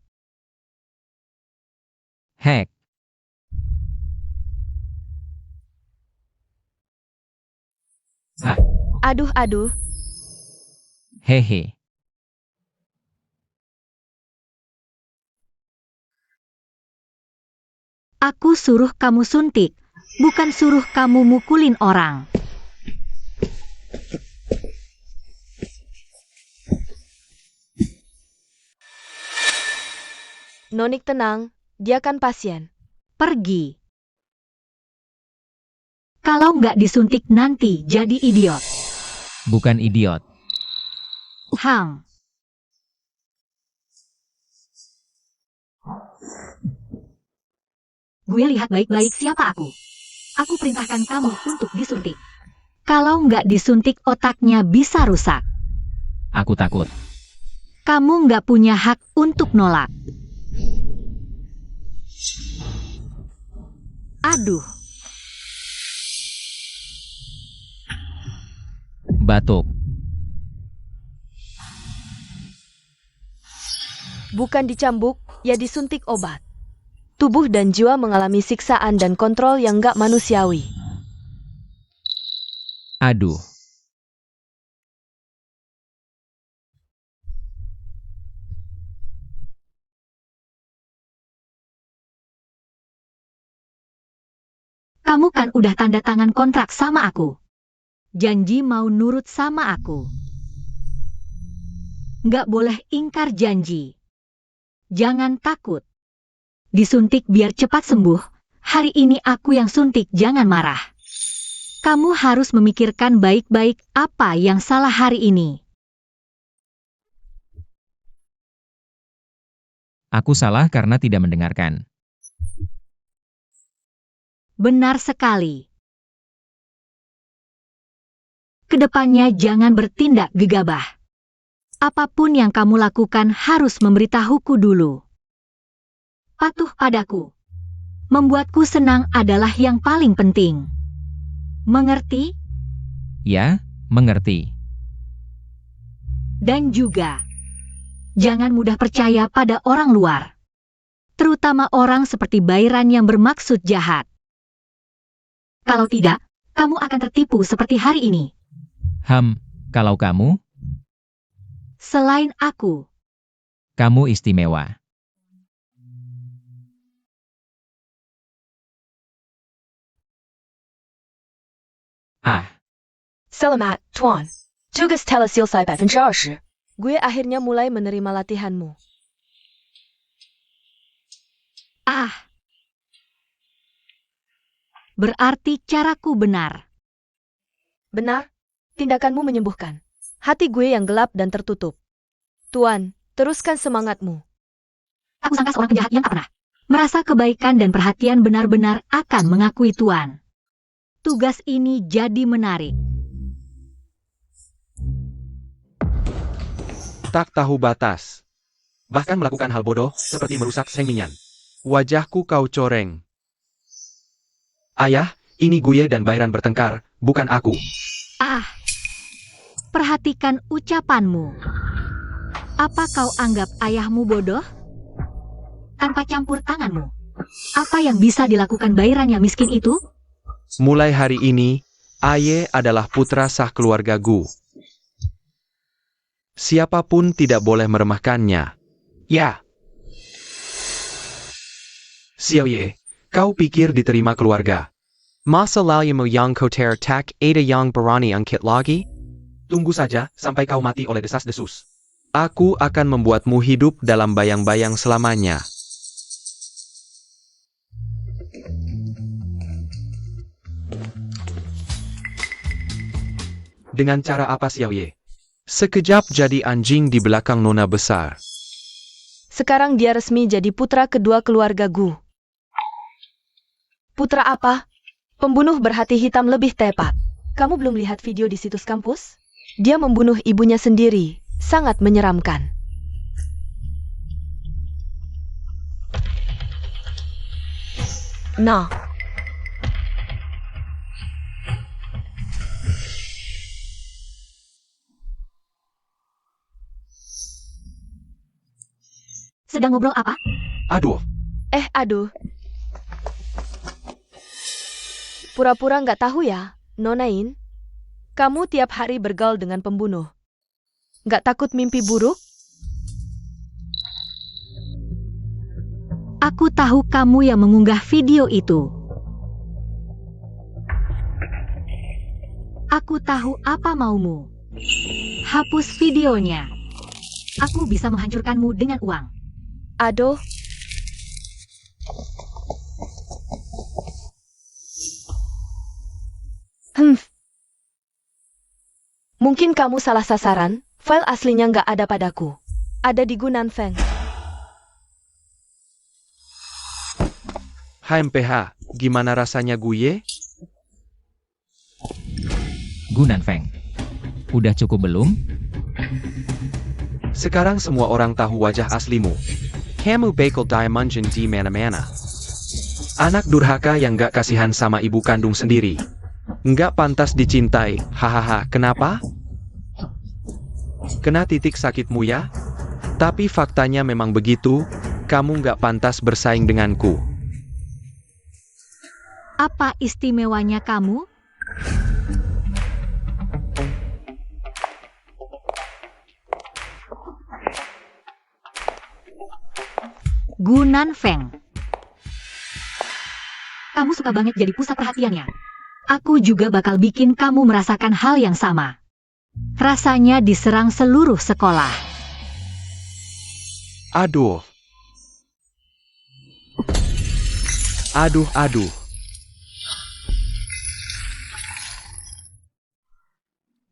Hack. Ah, Aduh. hehe. Aku suruh kamu suntik, bukan suruh kamu mukulin orang. Nonik tenang, dia kan pasien. Pergi. Kalau nggak disuntik nanti jadi idiot. Bukan idiot. Hang. Gue lihat baik-baik siapa aku. Aku perintahkan kamu untuk disuntik. Kalau nggak disuntik otaknya bisa rusak. Aku takut. Kamu nggak punya hak untuk nolak. Aduh, Batuk. Bukan dicambuk, ya disuntik obat. Tubuh dan jiwa mengalami siksaan dan kontrol yang gak manusiawi. Aduh. kamu kan udah tanda tangan kontrak sama aku. Janji mau nurut sama aku. Nggak boleh ingkar janji. Jangan takut. Disuntik biar cepat sembuh. Hari ini aku yang suntik, jangan marah. Kamu harus memikirkan baik-baik apa yang salah hari ini. Aku salah karena tidak mendengarkan. Benar sekali. Kedepannya jangan bertindak gegabah. Apapun yang kamu lakukan harus memberitahuku dulu. Patuh padaku. Membuatku senang adalah yang paling penting. Mengerti? Ya, mengerti. Dan juga, jangan mudah percaya pada orang luar. Terutama orang seperti Bayran yang bermaksud jahat. Kalau tidak, kamu akan tertipu seperti hari ini. Kalau kamu Selain aku, istimewa. Selamat, Tuan. Tugas telah selesai 20%. Gue akhirnya mulai menerima latihanmu. berarti caraku benar. Benar, tindakanmu menyembuhkan. Hati gue yang gelap dan tertutup. Tuan, teruskan semangatmu. Aku sangka seorang penjahat yang tak pernah merasa kebaikan dan perhatian benar-benar akan mengakui Tuan. Tugas ini jadi menarik. Tak tahu batas. Bahkan melakukan hal bodoh, seperti merusak Seng Minyan. Wajahku kau coreng. Ayah, ini gue dan Bayran bertengkar, bukan aku. Perhatikan ucapanmu. Apa kau anggap ayahmu bodoh? Tanpa campur tanganmu. Apa yang bisa dilakukan Bayran yang miskin itu? Mulai hari ini, Aye adalah putra sah keluarga Gu. Siapapun tidak boleh meremehkannya. Ya. Xiao Ye, kau pikir diterima keluarga? Masa mo yang koter tak ada yang berani angkit lagi? Tunggu saja sampai kau mati oleh desas-desus. Aku akan membuatmu hidup dalam bayang-bayang selamanya. Dengan cara apa Xiao Ye? Sekejap jadi anjing di belakang nona besar. Sekarang dia resmi jadi putra kedua keluarga Gu. Putra apa? Pembunuh berhati hitam lebih tepat. Kamu belum lihat video di situs kampus? Dia membunuh ibunya sendiri. Sangat menyeramkan. Nah, Sedang ngobrol apa? Aduh, aduh, Pura-pura nggak tahu ya, Nonain. Kamu tiap hari bergaul dengan pembunuh. Nggak takut mimpi buruk? Aku tahu kamu yang mengunggah video itu. Aku tahu apa maumu. Hapus videonya. Aku bisa menghancurkanmu dengan uang. Aduh. Mungkin kamu salah sasaran, file aslinya nggak ada padaku. Ada di Gunan Feng. HMPH, gimana rasanya Guye? Gunan Feng. Udah cukup belum? Sekarang semua orang tahu wajah aslimu. Kamu bakal diamonjin di mana-mana. Anak durhaka yang gak kasihan sama ibu kandung sendiri. Nggak pantas dicintai, hahaha, kenapa? Kena titik sakitmu ya? Tapi faktanya memang begitu, kamu nggak pantas bersaing denganku. Apa istimewanya kamu? Gunan Feng. Kamu suka banget jadi pusat perhatiannya. Aku juga bakal bikin kamu merasakan hal yang sama. Rasanya diserang seluruh sekolah. Aduh. Aduh.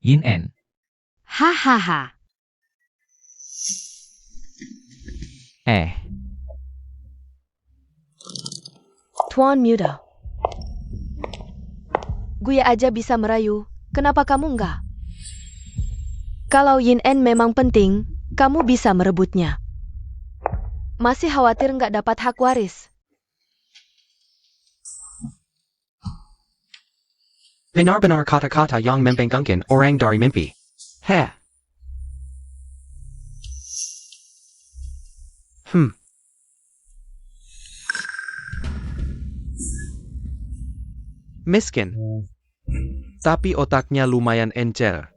Yin En. Hahaha. Tuan Muda. Gue aja bisa merayu, kenapa kamu enggak? Kalau Yin En memang penting, kamu bisa merebutnya. Masih khawatir nggak dapat hak waris? Benar-benar kata-kata yang membingungkan orang dari mimpi. Heh. Miskin. Tapi otaknya lumayan encer.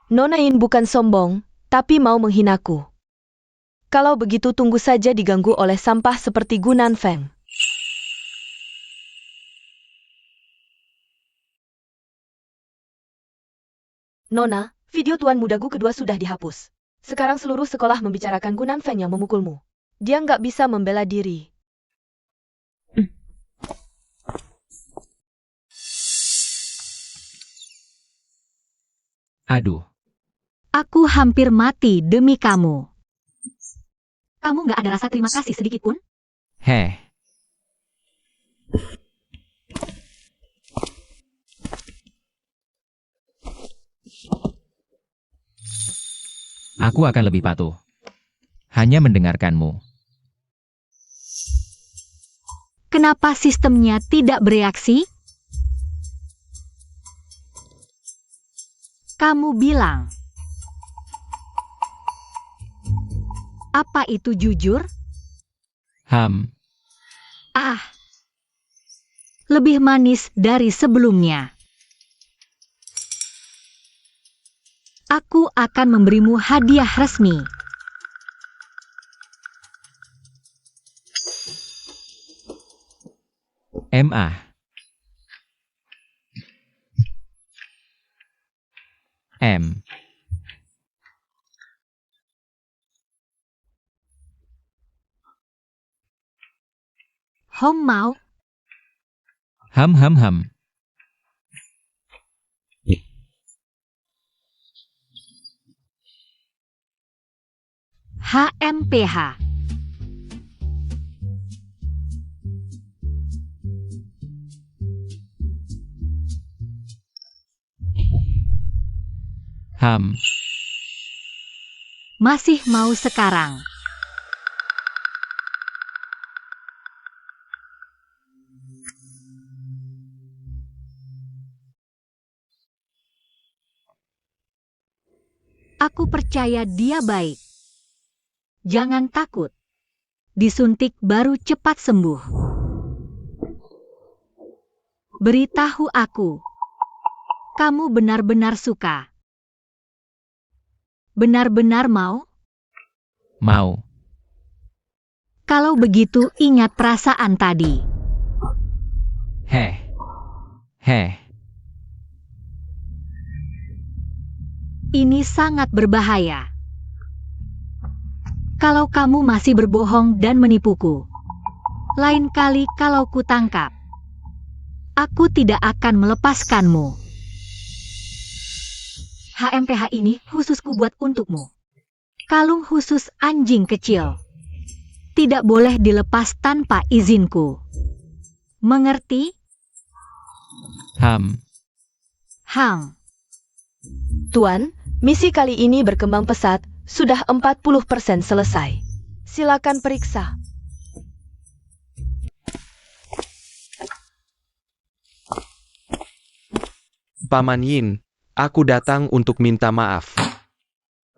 Nonain bukan sombong, tapi mau menghinaku. Kalau begitu tunggu saja diganggu oleh sampah seperti Gunan Feng. Nona, video Tuan Mudaku kedua sudah dihapus. Sekarang seluruh sekolah membicarakan Gunan Feng yang memukulmu. Dia nggak bisa membela diri. Aduh. Aku hampir mati demi kamu. Kamu nggak ada rasa terima kasih sedikit pun? Heh. Aku akan lebih patuh. Hanya mendengarkanmu. Kenapa sistemnya tidak bereaksi? Kamu bilang. Apa itu jujur? Lebih manis dari sebelumnya. Aku akan memberimu hadiah resmi. MA. M. Hom mau? Ham. HMPH. Ham. Masih mau sekarang? Aku percaya dia baik. Jangan takut. Disuntik baru cepat sembuh. Beritahu aku. Kamu benar-benar suka. Benar-benar mau? Mau. Kalau begitu ingat perasaan tadi. Heh. Heh. Ini sangat berbahaya. Kalau kamu masih berbohong dan menipuku. Lain kali kalau kutangkap, aku tidak akan melepaskanmu. HMPH ini khususku buat untukmu. Kalung khusus anjing kecil. Tidak boleh dilepas tanpa izinku. Mengerti? Ham. Ham. Tuan, misi kali ini berkembang pesat, sudah 40% selesai. Silakan periksa. Paman Yin, aku datang untuk minta maaf.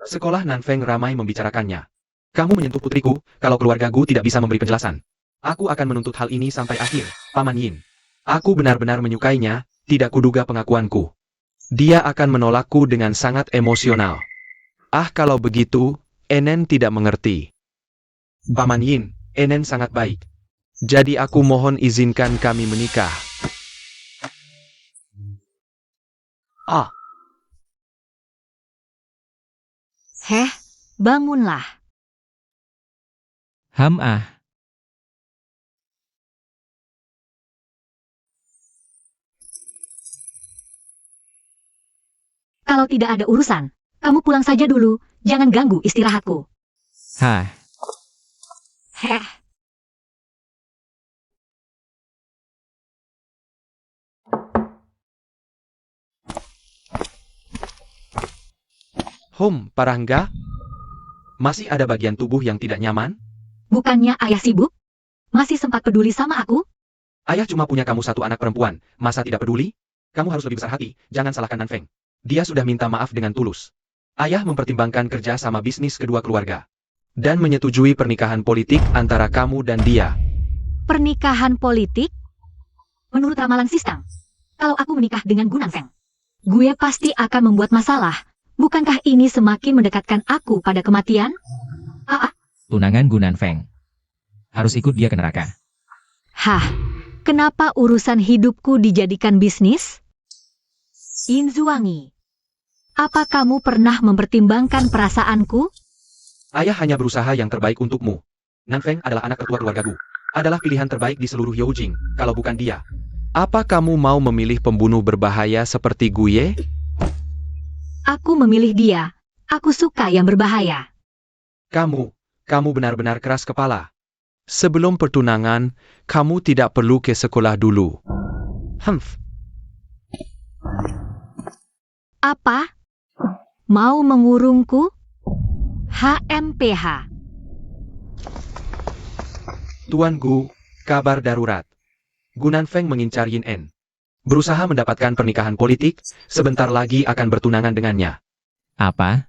Sekolah Nanfeng ramai membicarakannya. Kamu menyentuh putriku, kalau keluarga Gu tidak bisa memberi penjelasan. Aku akan menuntut hal ini sampai akhir, Paman Yin. Aku benar-benar menyukainya, tidak kuduga pengakuanku. Dia akan menolakku dengan sangat emosional. Ah, kalau begitu, Enen tidak mengerti. Paman Yin, Enen sangat baik. Jadi aku mohon izinkan kami menikah. Ah, Heh, bangunlah. Ham ah. Kalau tidak ada urusan, kamu pulang saja dulu. Jangan ganggu istirahatku. Hah. Heh. Parangga? Masih ada bagian tubuh yang tidak nyaman? Bukannya ayah sibuk? Masih sempat peduli sama aku? Ayah cuma punya kamu satu anak perempuan, masa tidak peduli? Kamu harus lebih besar hati, jangan salahkan Nanfeng. Dia sudah minta maaf dengan tulus. Ayah mempertimbangkan kerja sama bisnis kedua keluarga. Dan menyetujui pernikahan politik antara kamu dan dia. Pernikahan politik? Menurut ramalan sistem, kalau aku menikah dengan Gu Nanfeng, gue pasti akan membuat masalah. Bukankah ini semakin mendekatkan aku pada kematian? Tunangan Gu Nanfeng. Harus ikut dia ke neraka. Hah, kenapa urusan hidupku dijadikan bisnis? Yin Zuangi, apa kamu pernah mempertimbangkan perasaanku? Ayah hanya berusaha yang terbaik untukmu. Nanfeng adalah anak tertua keluarga Gu. Adalah pilihan terbaik di seluruh Youjing, kalau bukan dia. Apa kamu mau memilih pembunuh berbahaya seperti Guye? Aku memilih dia. Aku suka yang berbahaya. Kamu benar-benar keras kepala. Sebelum pertunangan, kamu tidak perlu ke sekolah dulu. Apa? Mau mengurungku? HMPH. Tuan Gu, kabar darurat. Gu Nanfeng mengincar Yin En. Berusaha mendapatkan pernikahan politik, sebentar lagi akan bertunangan dengannya. Apa?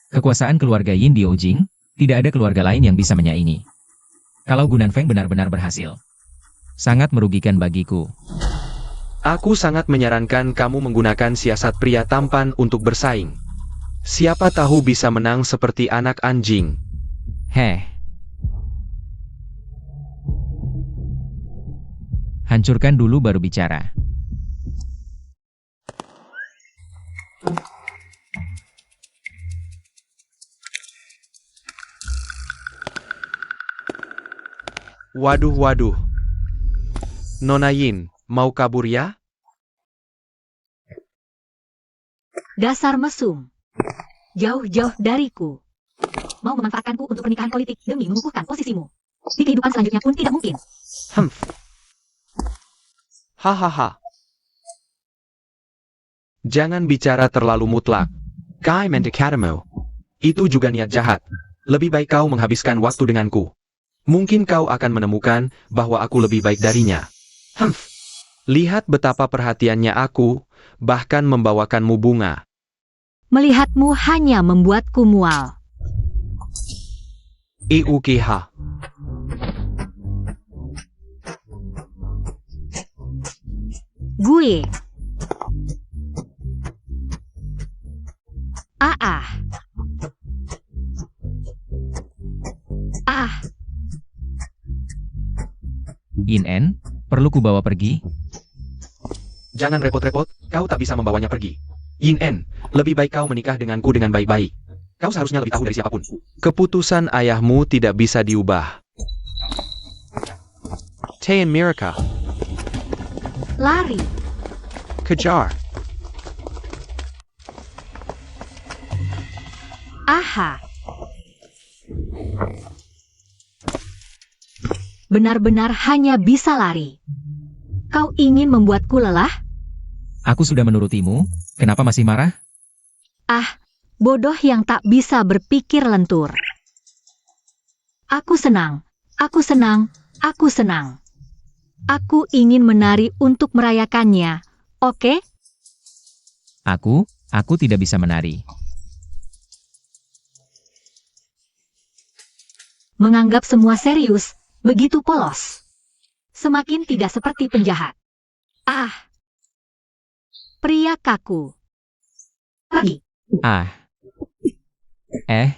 Kekuasaan keluarga Yin di Ojing, tidak ada keluarga lain yang bisa menyaingi. Kalau Gu Nanfeng benar-benar berhasil, sangat merugikan bagiku. Aku sangat menyarankan kamu menggunakan siasat pria tampan untuk bersaing. Siapa tahu bisa menang seperti anak anjing. Heh. Hancurkan dulu baru bicara. Waduh. Nona Yin, mau kabur ya? Dasar mesum. Jauh-jauh dariku. Mau memanfaatkanku untuk pernikahan politik demi mengukuhkan posisimu. Di kehidupan selanjutnya pun tidak mungkin. Hahaha. Jangan bicara terlalu mutlak. Kai mendekatamu. Itu juga niat jahat. Lebih baik kau menghabiskan waktu denganku. Mungkin kau akan menemukan bahwa aku lebih baik darinya. Lihat betapa perhatiannya aku, bahkan membawakanmu bunga. Melihatmu hanya membuatku mual. IUKH. Gue. Ah. In-en, perlu ku bawa pergi? Jangan repot-repot, kau tak bisa membawanya pergi. Yin-en, lebih baik kau menikah denganku dengan baik-baik. Kau seharusnya lebih tahu dari siapapun. Keputusan ayahmu tidak bisa diubah. Tay and Miraka. Lari. Kajar. Aha. Benar-benar hanya bisa lari. Kau ingin membuatku lelah? Aku sudah menurutimu, kenapa masih marah? Ah, bodoh yang tak bisa berpikir lentur. Aku senang, aku senang, aku senang. Aku ingin menari untuk merayakannya, oke? Aku tidak bisa menari. Menganggap semua serius, begitu polos. Semakin tidak seperti penjahat. Ah, pria kaku. Pergi. Ah. Eh.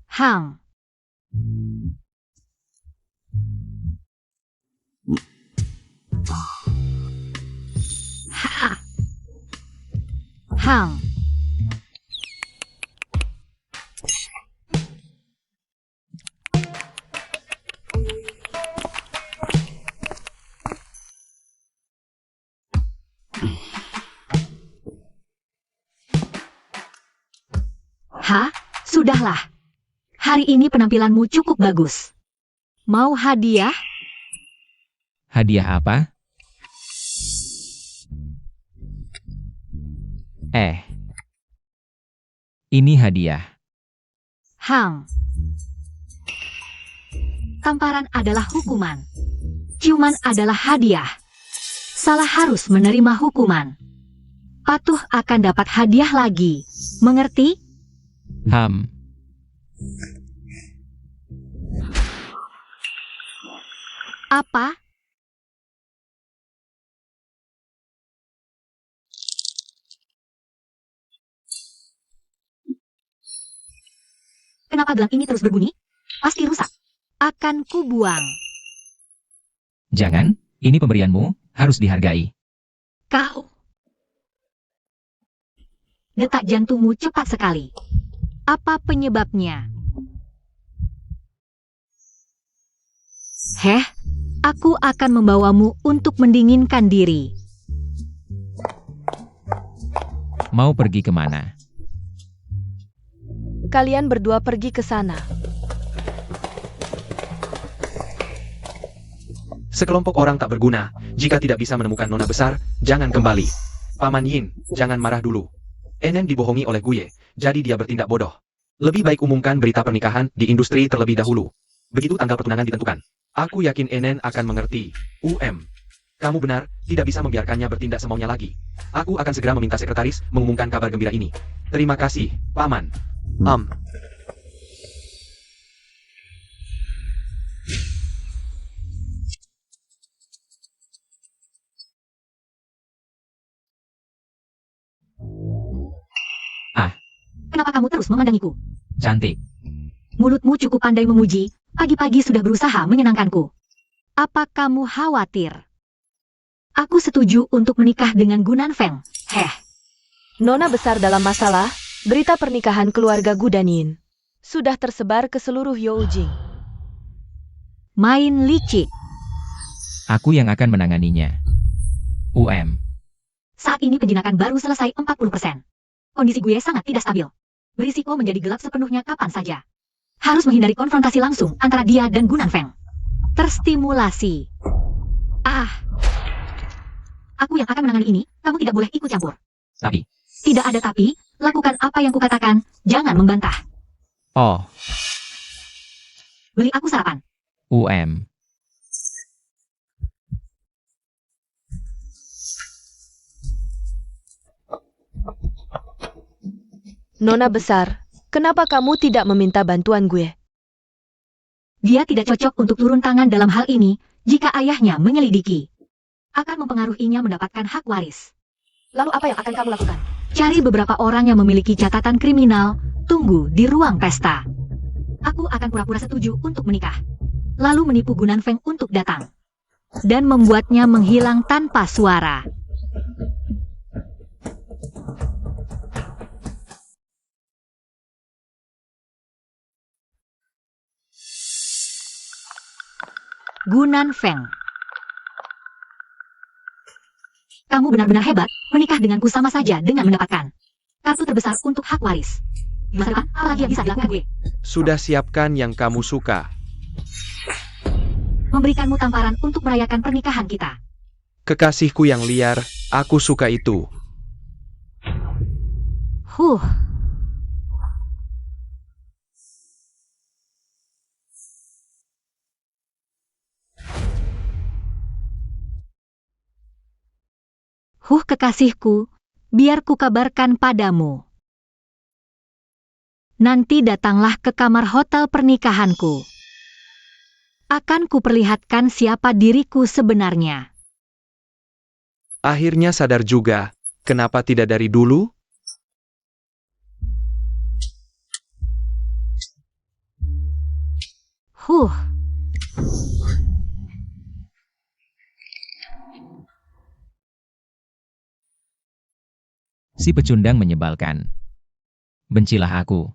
Hang. Ha. Hang. Hah? Sudahlah. Hari ini penampilanmu cukup bagus. Mau hadiah? Hadiah apa? Ini hadiah. Hang. Tamparan adalah hukuman. Ciuman adalah hadiah. Salah harus menerima hukuman. Patuh akan dapat hadiah lagi. Mengerti? Apa? Kenapa gelang ini terus berbunyi? Pasti rusak. Akan ku buang. Jangan, ini pemberianmu, harus dihargai. Kau. Detak jantungmu cepat sekali. Apa penyebabnya? Aku akan membawamu untuk mendinginkan diri. Mau pergi kemana? Kalian berdua pergi ke sana. Sekelompok orang tak berguna, jika tidak bisa menemukan nona besar, jangan kembali. Paman Yin, jangan marah dulu. Enen dibohongi oleh Guye, jadi dia bertindak bodoh. Lebih baik umumkan berita pernikahan di industri terlebih dahulu. Begitu tanggal pertunangan ditentukan. Aku yakin Enen akan mengerti. Kamu benar, tidak bisa membiarkannya bertindak semaunya lagi. Aku akan segera meminta sekretaris mengumumkan kabar gembira ini. Terima kasih, Paman. Kenapa kamu terus memandangiku? Cantik. Mulutmu cukup pandai memuji, pagi-pagi sudah berusaha menyenangkanku. Apa kamu khawatir? Aku setuju untuk menikah dengan Gunan Feng. Nona besar dalam masalah, berita pernikahan keluarga Gu dan Yin sudah tersebar ke seluruh Youjing. Main licik. Aku yang akan menanganinya. Saat ini penjinakan baru selesai 40%. Kondisi gue sangat tidak stabil. Berisiko menjadi gelap sepenuhnya kapan saja. Harus menghindari konfrontasi langsung antara dia dan Gunan Feng. Terstimulasi. Aku yang akan menangani ini, kamu tidak boleh ikut campur. Tapi, Tidak ada tapi, lakukan apa yang kukatakan, jangan membantah. Oh, Beli aku sarapan. Nona besar, kenapa kamu tidak meminta bantuan gue? Dia tidak cocok untuk turun tangan dalam hal ini, jika ayahnya menyelidiki. Akan mempengaruhinya mendapatkan hak waris. Lalu apa yang akan kamu lakukan? Cari beberapa orang yang memiliki catatan kriminal, tunggu di ruang pesta. Aku akan pura-pura setuju untuk menikah. Lalu menipu Gunan Feng untuk datang. Dan membuatnya menghilang tanpa suara. Gunan Feng. Kamu benar-benar hebat, menikah denganku sama saja dengan mendapatkan kartu terbesar untuk hak waris. Di masa depan, apalagi yang bisa dilakukan gue? Sudah siapkan yang kamu suka. Memberikanmu tamparan untuk merayakan pernikahan kita. Kekasihku yang liar, aku suka itu. Huh. Kekasihku, biar ku kabarkan padamu. Nanti datanglah ke kamar hotel pernikahanku. Akan kuperlihatkan siapa diriku sebenarnya. Akhirnya sadar juga, kenapa tidak dari dulu? Huh. si pecundang menyebalkan. Bencilah aku.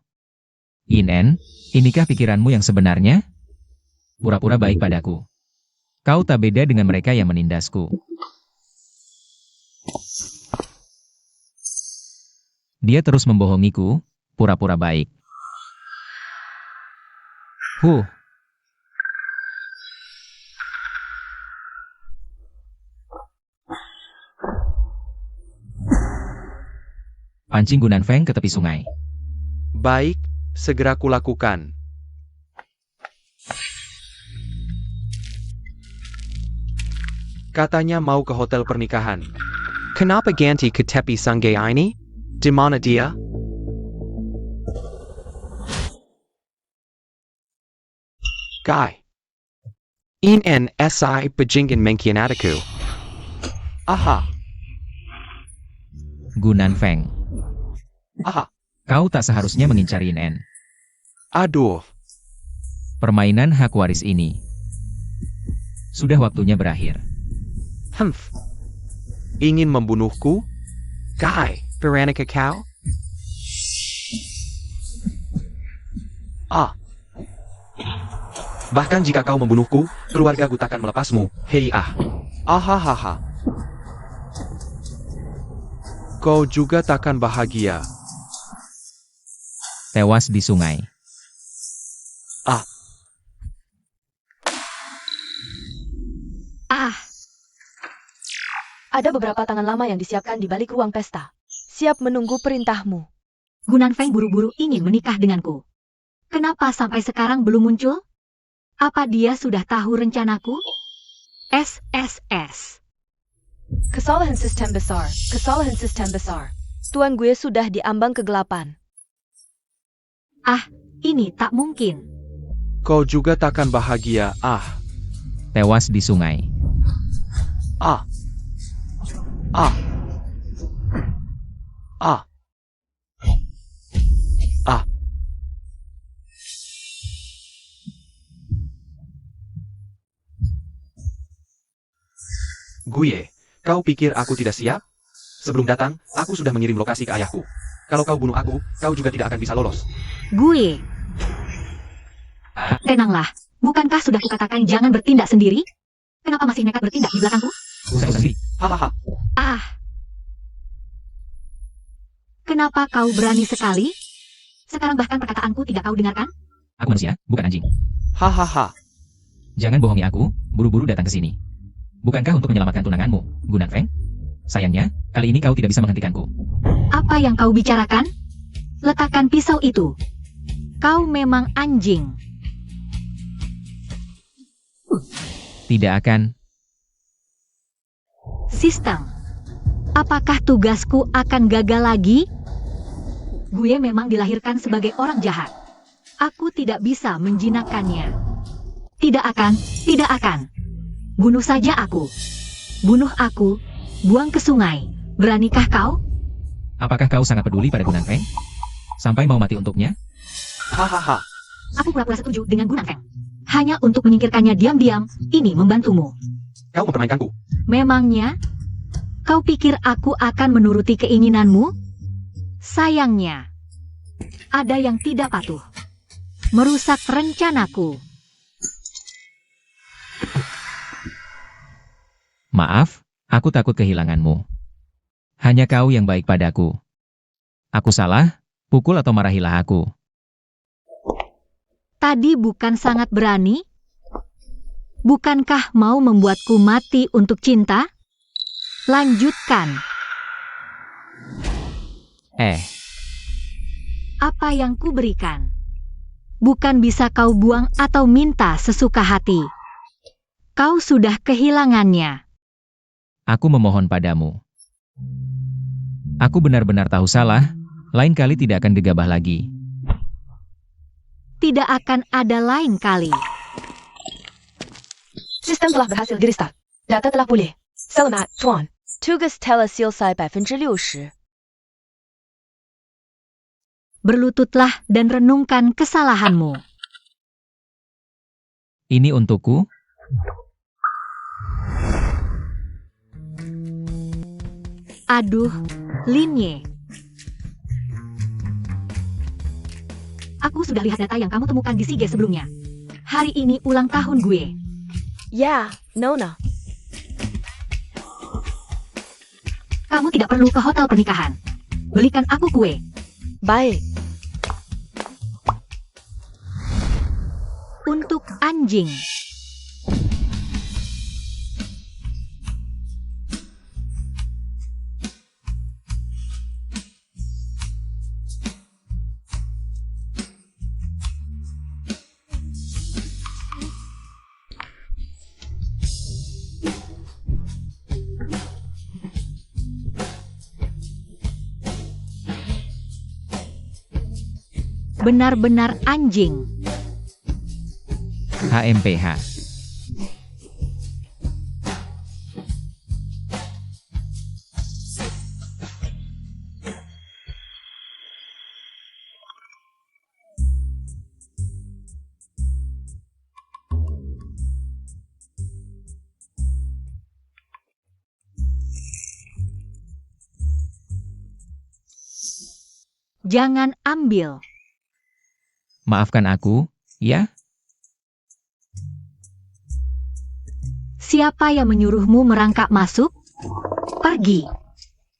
Inen, inikah pikiranmu yang sebenarnya? Pura-pura baik padaku. Kau tak beda dengan mereka yang menindasku. Dia terus membohongiku, pura-pura baik. Pancing Gunan Feng ke tepi sungai. Baik, segera kulakukan. Katanya mau ke hotel pernikahan. Kenapa ganti ke tepi sungai ini? Di mana dia? Guy. Inen si bajingan mengkhianatiku. Aha, Gunan Feng, aha, kau tak seharusnya mengincar Inen. aduh. Permainan hak waris ini sudah waktunya berakhir. Humph. Ingin membunuhku? Guy. Veronica kau? Ah. Bahkan jika kau membunuhku, keluargaku takkan melepasmu. Hei ah. Ahahaha. Kau juga takkan bahagia. Tewas di sungai. Ah. Ah, Ada beberapa tangan lama yang disiapkan di balik ruang pesta. Siap menunggu perintahmu. Gunan Feng buru-buru ingin menikah denganku. Kenapa sampai sekarang belum muncul? Apa dia sudah tahu rencanaku? SSS. Kesalahan sistem besar. Kesalahan sistem besar. Tuan gue sudah diambang kegelapan. Ah, ini tak mungkin. Kau juga takkan bahagia. Ah. Tewas di sungai. Ah. Ah. Ah. Ah. Guye, kau pikir aku tidak siap? Sebelum datang, aku sudah mengirim lokasi ke ayahku. Kalau kau bunuh aku, kau juga tidak akan bisa lolos. Gue. Tenanglah, bukankah sudah kukatakan jangan bertindak sendiri? Kenapa masih nekat bertindak di belakangku? Hahaha. Ah. Kenapa kau berani sekali? Sekarang bahkan perkataanku tidak kau dengarkan? Aku manusia, bukan anjing. Hahaha. Jangan bohongi aku, buru-buru datang ke sini. Bukankah untuk menyelamatkan tunanganmu, Gunan Feng? Sayangnya, kali ini kau tidak bisa menghentikanku. Apa Apa yang kau bicarakan? Letakkan pisau itu. Kau memang anjing. Tidak akan. Sistem. Apakah tugasku akan gagal lagi? Gue memang dilahirkan sebagai orang jahat. Aku tidak bisa menjinakkannya. Tidak akan, tidak akan. Bunuh saja aku. Bunuh aku, buang ke sungai. Beranikah kau? Apakah kau sangat peduli pada Gunan Feng? Sampai mau mati untuknya? Hahaha. Aku pura-pura setuju dengan Gunan Feng. Hanya untuk menyingkirkannya diam-diam, ini membantumu. Kau mempermainkanku. Memangnya? Kau pikir aku akan menuruti keinginanmu? Sayangnya, ada yang tidak patuh. Merusak rencanaku. Maaf, aku takut kehilanganmu. Hanya kau yang baik padaku. Aku salah, pukul atau marahilah aku. Tadi bukan sangat berani? Bukankah mau membuatku mati untuk cinta? Lanjutkan. Apa yang kuberikan? Bukan bisa kau buang atau minta sesuka hati. Kau sudah kehilangannya. Aku memohon padamu. Aku benar-benar tahu salah, lain kali tidak akan gegabah lagi. Tidak akan ada lain kali. Sistem telah berhasil di-restart. Data telah pulih. Selamat, Tuan. Tugas telah selesai 60%. Berlututlah dan renungkan kesalahanmu. Ini untukku? Aduh, Linye. Aku sudah lihat data yang kamu temukan di Sige sebelumnya. Hari ini ulang tahun gue. Ya, Nona. Kamu tidak perlu ke hotel pernikahan. Belikan aku kue. Baik. Untuk anjing. Benar-benar anjing. HMPH. Jangan ambil. Maafkan aku, ya? Siapa yang menyuruhmu merangkak masuk? Pergi.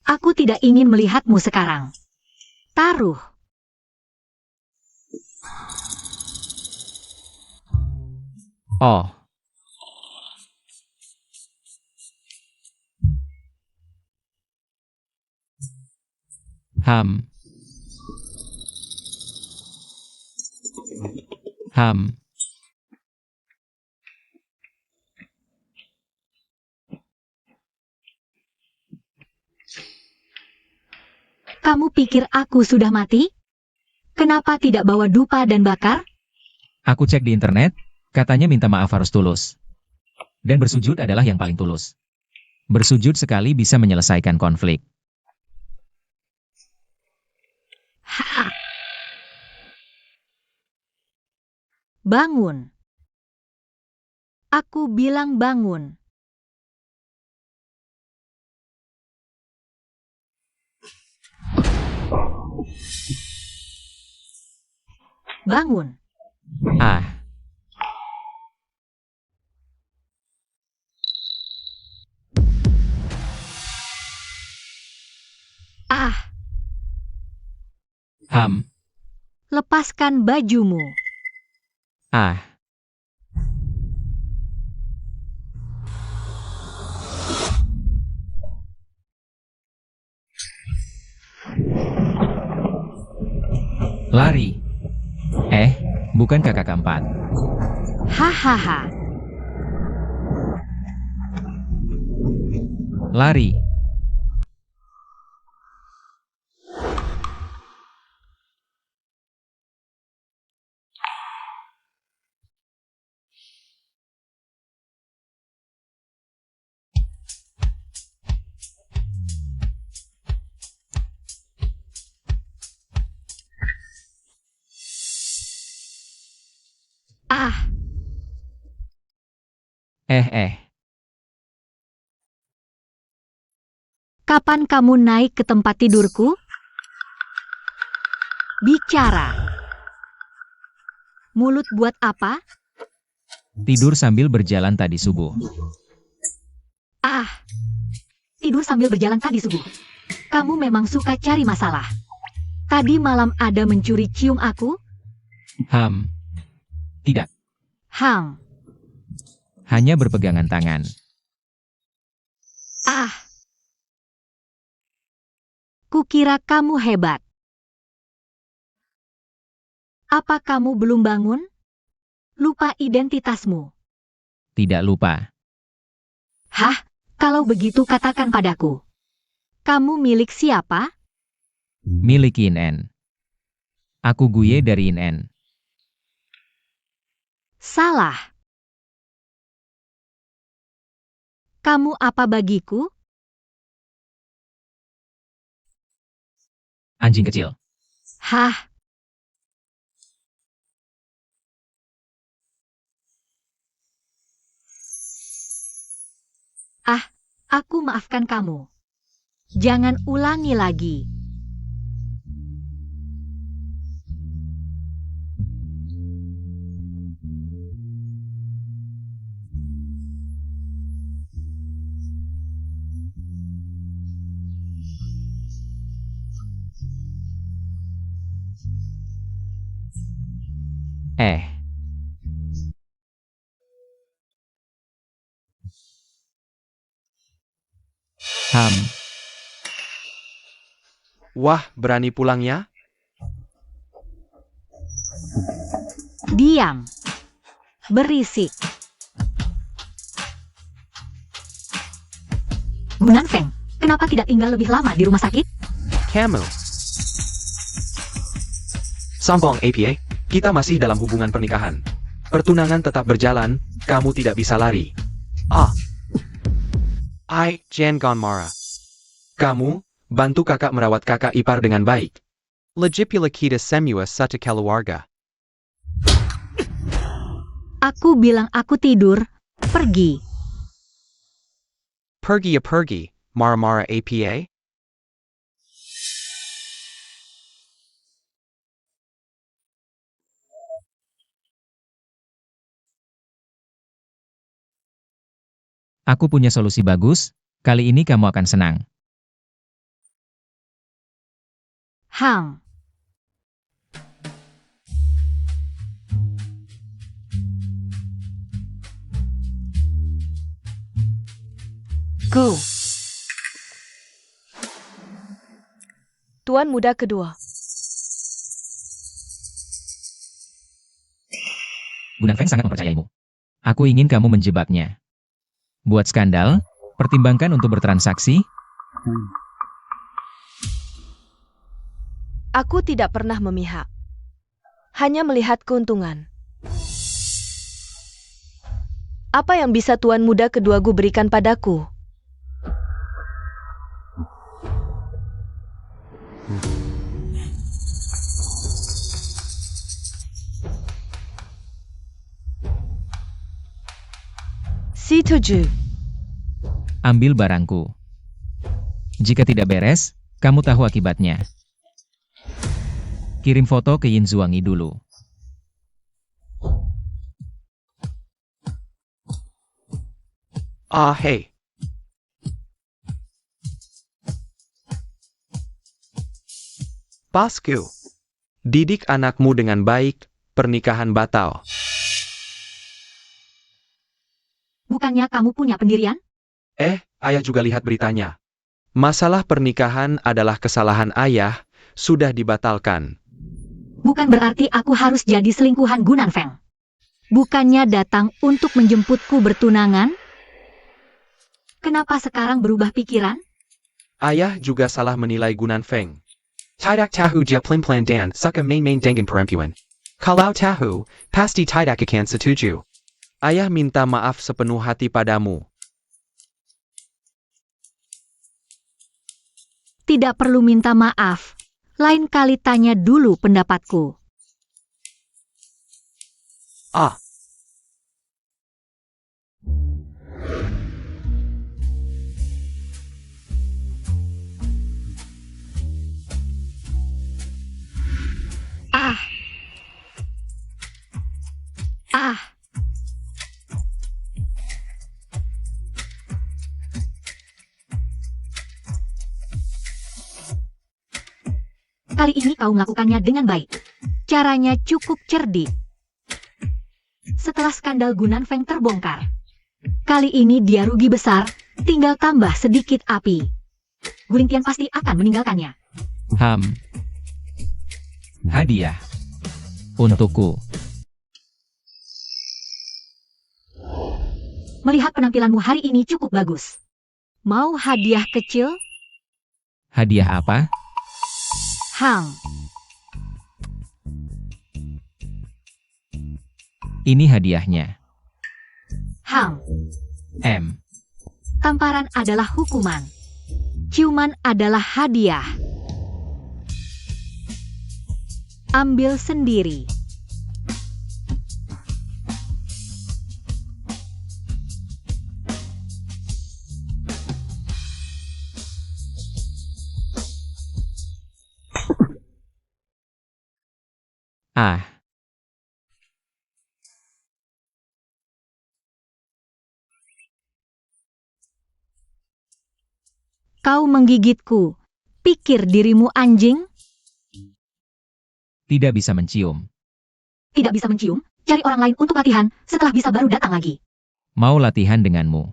Aku tidak ingin melihatmu sekarang. Taruh. Oh. Ham. Ham. Kamu pikir aku sudah mati? Kenapa tidak bawa dupa dan bakar? Aku cek di internet, katanya minta maaf harus tulus. Dan bersujud adalah yang paling tulus. Bersujud sekali bisa menyelesaikan konflik. Ha. Bangun. Aku bilang bangun. Bangun. Ah. Ah, Ham. lepaskan bajumu. Ah. Lari. Bukan kakak keempat. Hahaha. Lari. Ah, kapan kamu naik ke tempat tidurku? Bicara. Mulut buat apa? Tidur sambil berjalan tadi subuh. Ah, tidur sambil berjalan tadi subuh. Kamu memang suka cari masalah. Tadi malam ada mencuri cium aku? Tidak. Hanya berpegangan tangan. Ah. Kukira kamu hebat. Apa kamu belum bangun? Lupa identitasmu. Tidak lupa. Hah? Kalau begitu katakan padaku. Kamu milik siapa? Milik INN. Aku Guye dari INN. Salah. Kamu apa bagiku? Anjing kecil. Hah? Ah, aku maafkan kamu. Jangan ulangi lagi. Wah, berani pulangnya? Diam. Berisik. Gunan Feng, kenapa tidak tinggal lebih lama di rumah sakit? Kamu. Sambong APA, kita masih dalam hubungan pernikahan. Pertunangan tetap berjalan, kamu tidak bisa lari. Jan Gonmara. Kamu, bantu kakak merawat kakak ipar dengan baik. Legipula kita semua satu keluarga. Aku bilang aku tidur. Pergi. Pergi, Mara APA? Aku punya solusi bagus, kali ini kamu akan senang. Go. Tuan muda kedua. Gunan Feng sangat mempercayaimu. Aku ingin kamu menjebaknya. Buat skandal, pertimbangkan untuk bertransaksi. Aku tidak pernah memihak. Hanya melihat keuntungan. Apa yang bisa tuan muda keduaku berikan padaku? Setuju. Ambil barangku. Jika tidak beres, kamu tahu akibatnya. Kirim foto ke Yin Zuangi dulu. Hey. Bosku. Didik anakmu dengan baik, pernikahan batal. Bukannya kamu punya pendirian? Ayah juga lihat beritanya. Masalah pernikahan adalah kesalahan ayah, sudah dibatalkan. bukan berarti aku harus jadi selingkuhan Gunan Feng. Bukannya datang untuk menjemputku bertunangan? Kenapa sekarang berubah pikiran? Ayah juga salah menilai Gunan Feng. Tidak tahu dia plan dan suka main-main dengan perempuan. Kalau tahu, pasti tidak akan setuju. Ayah minta maaf sepenuh hati padamu. Tidak perlu minta maaf. Lain kali tanya dulu pendapatku. Ah, Ah. Ah. Kali ini kau melakukannya dengan baik. Caranya cukup cerdik. Setelah skandal Gunan Feng terbongkar, kali ini dia rugi besar, tinggal tambah sedikit api. Guling Tian pasti akan meninggalkannya. Hadiah. Untukku. Melihat penampilanmu hari ini cukup bagus. Mau hadiah kecil? Hadiah apa? Ini hadiahnya. M. Tamparan adalah hukuman. Ciuman adalah hadiah. Ambil sendiri. Ah. Kau menggigitku. Pikir dirimu anjing? Tidak bisa mencium. Tidak bisa mencium? Cari orang lain untuk latihan, setelah bisa baru datang lagi. Mau latihan denganmu.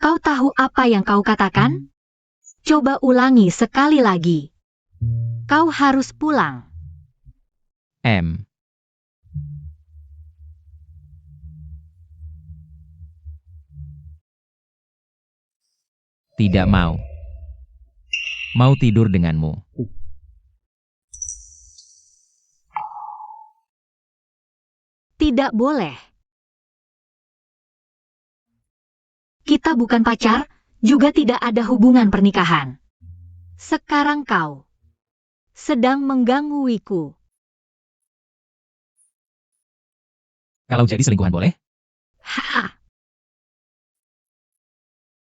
Kau tahu apa yang kau katakan? Coba ulangi sekali lagi. Kau harus pulang. M. Tidak mau. Mau tidur denganmu. Tidak boleh. Kita bukan pacar, juga tidak ada hubungan pernikahan. Sekarang kau sedang menggangguiku. Kalau jadi selingkuhan boleh? Ha.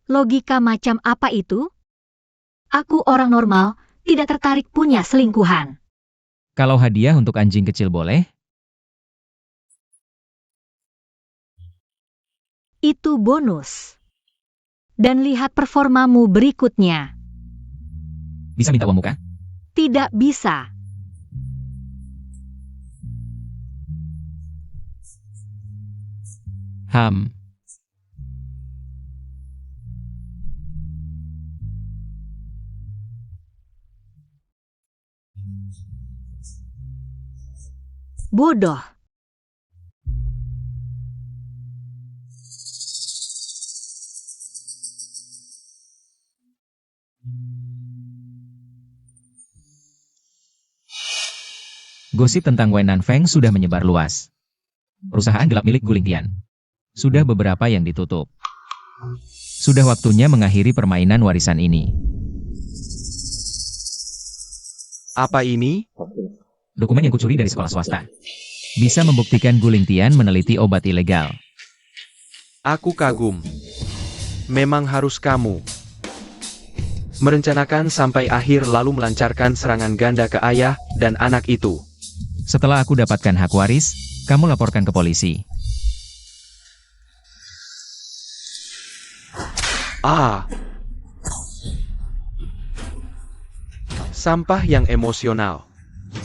Logika macam apa itu? Aku orang normal, tidak tertarik punya selingkuhan. Kalau hadiah untuk anjing kecil boleh? Itu bonus. Dan lihat performamu berikutnya. Bisa minta uang muka? Tidak bisa. Bodoh. Gosip tentang Wen Nanfeng sudah menyebar luas. Perusahaan gelap milik Guling Tian. Sudah beberapa yang ditutup. Sudah waktunya mengakhiri permainan warisan ini. apa ini? Dokumen yang kucuri dari sekolah swasta. Bisa membuktikan Guling Tian meneliti obat ilegal. Aku kagum. Memang harus kamu. Merencanakan sampai akhir lalu melancarkan serangan ganda ke ayah dan anak itu. Setelah aku dapatkan hak waris, kamu laporkan ke polisi. Ah. Sampah yang emosional.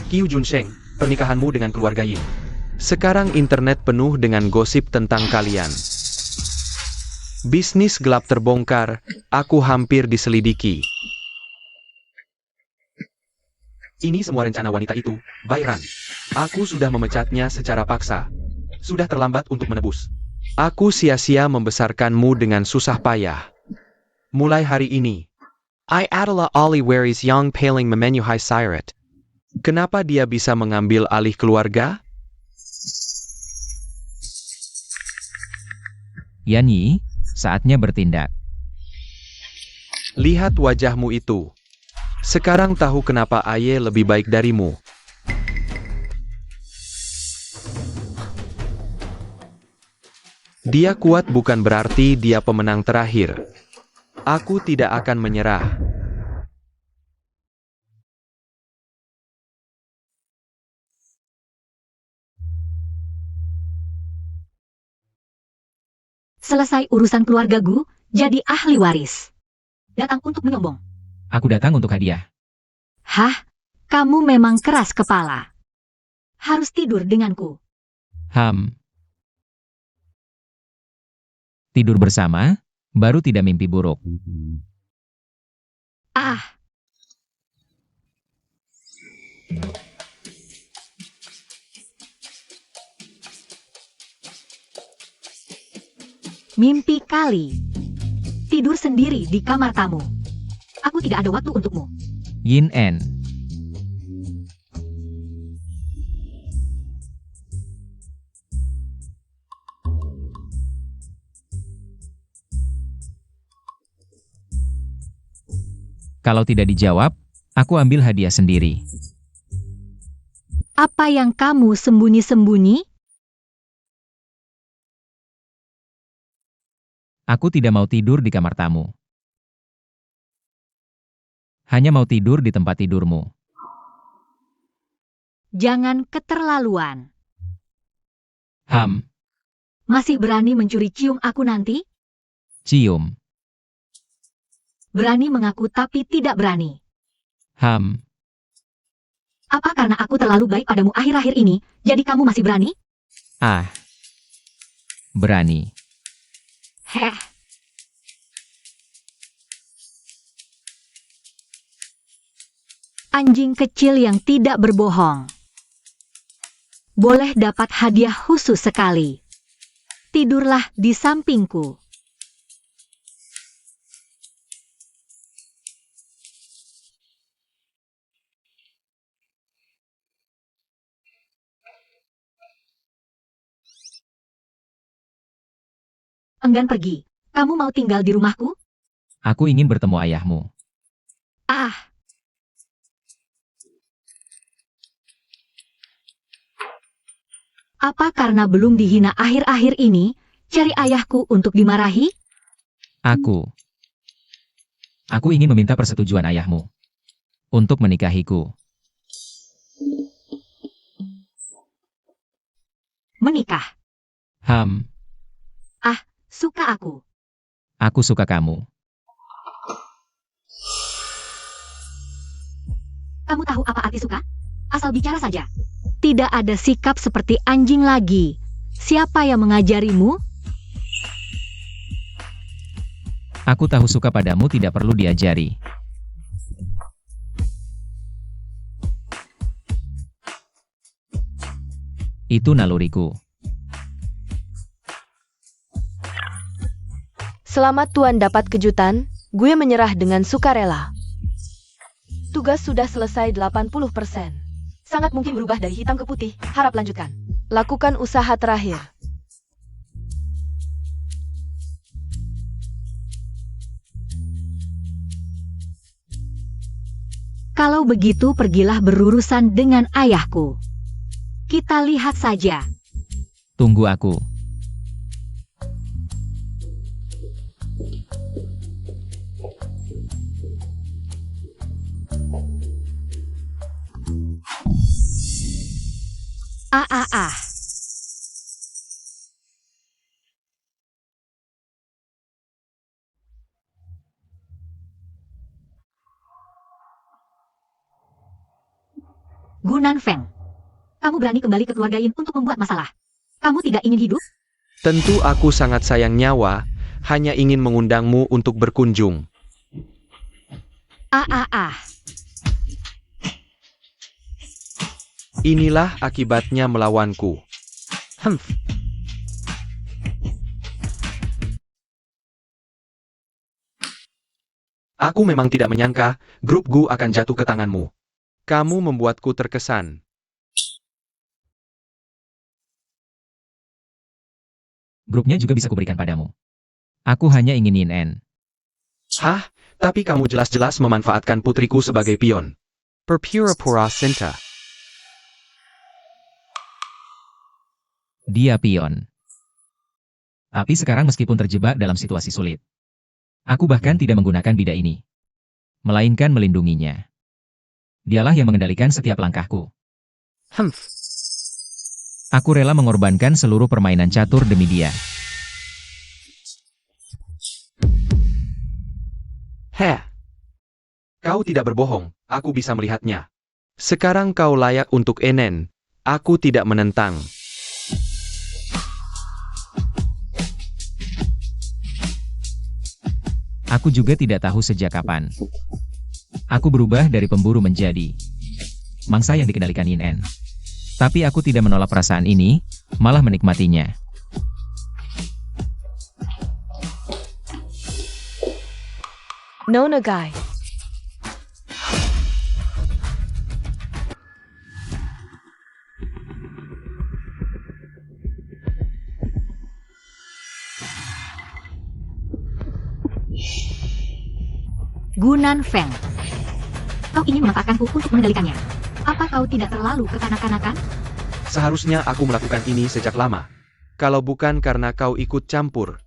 Qiu Junsheng, pernikahanmu dengan keluarga Yin. Sekarang internet penuh dengan gosip tentang kalian. Bisnis gelap terbongkar, aku hampir diselidiki. Ini semua rencana wanita itu, Byron. Aku sudah memecatnya secara paksa. Sudah terlambat untuk menebus. Aku sia-sia membesarkanmu dengan susah payah. Mulai hari ini, I adalah Ali waris yang paling memenuhi syarat. kenapa dia bisa mengambil alih keluarga? Yanyi, saatnya bertindak. Lihat wajahmu itu. Sekarang tahu kenapa Aye lebih baik darimu. Dia kuat bukan berarti dia pemenang terakhir. Aku tidak akan menyerah. Selesai urusan keluargaku, jadi ahli waris. Datang untuk menyombong. Aku datang untuk hadiah. Hah? Kamu memang keras kepala. Harus tidur denganku. Tidur bersama, baru tidak mimpi buruk. Ah, mimpi kali. Tidur sendiri di kamar tamu. Aku tidak ada waktu untukmu. Yin En. Kalau tidak dijawab, aku ambil hadiah sendiri. Apa yang kamu sembunyi-sembunyi? Aku tidak mau tidur di kamar tamu. Hanya mau tidur di tempat tidurmu. Jangan keterlaluan. Masih berani mencuri cium aku nanti? Cium. Berani mengaku tapi tidak berani. Apa karena aku terlalu baik padamu akhir-akhir ini, jadi kamu masih berani? Berani. Heh. Anjing kecil yang tidak berbohong. Boleh dapat hadiah khusus sekali. Tidurlah di sampingku. Enggan pergi. Kamu mau tinggal di rumahku? Aku ingin bertemu ayahmu. Ah. Apa karena belum dihina akhir-akhir ini, cari ayahku untuk dimarahi? Aku ingin meminta persetujuan ayahmu untuk menikahiku. Menikah. Suka aku. Aku suka kamu. Kamu tahu apa arti suka? Asal bicara saja. Tidak ada sikap seperti anjing lagi. Siapa yang mengajarimu? Aku tahu suka padamu tidak perlu diajari. Itu naluriku. Selamat Tuan dapat kejutan, gue menyerah dengan sukarela. Tugas sudah selesai 80%. Sangat mungkin berubah dari hitam ke putih, harap lanjutkan. Lakukan usaha terakhir. Kalau begitu pergilah berurusan dengan ayahku. Kita lihat saja. Tunggu aku. Ah. Gunan Feng, kamu berani kembali ke keluarga Yin untuk membuat masalah. Kamu tidak ingin hidup? Tentu aku sangat sayang nyawa, hanya ingin mengundangmu untuk berkunjung. Inilah akibatnya melawanku. Humph. Aku memang tidak menyangka grup Gu akan jatuh ke tanganmu. Kamu membuatku terkesan. Grupnya juga bisa kuberikan padamu. Aku hanya ingin Yin En. Hah? Tapi kamu jelas-jelas memanfaatkan putriku sebagai pion. Pura-pura cinta. Dia pion. Tapi sekarang meskipun terjebak dalam situasi sulit, aku bahkan tidak menggunakan bidak ini, melainkan melindunginya. Dialah yang mengendalikan setiap langkahku. Humph. Aku rela mengorbankan seluruh permainan catur demi dia. Heh. Kau tidak berbohong, aku bisa melihatnya. Sekarang kau layak untuk Enen. Aku tidak menentang. Aku juga tidak tahu sejak kapan. Aku berubah dari pemburu menjadi mangsa yang dikendalikan Yin En. Tapi aku tidak menolak perasaan ini, malah menikmatinya. Nona Guy. Gunan Feng. Kau ingin memanfaatkanku untuk mengendalikannya. Apa kau tidak terlalu kekanak-kanakan? Seharusnya aku melakukan ini sejak lama. Kalau bukan karena kau ikut campur.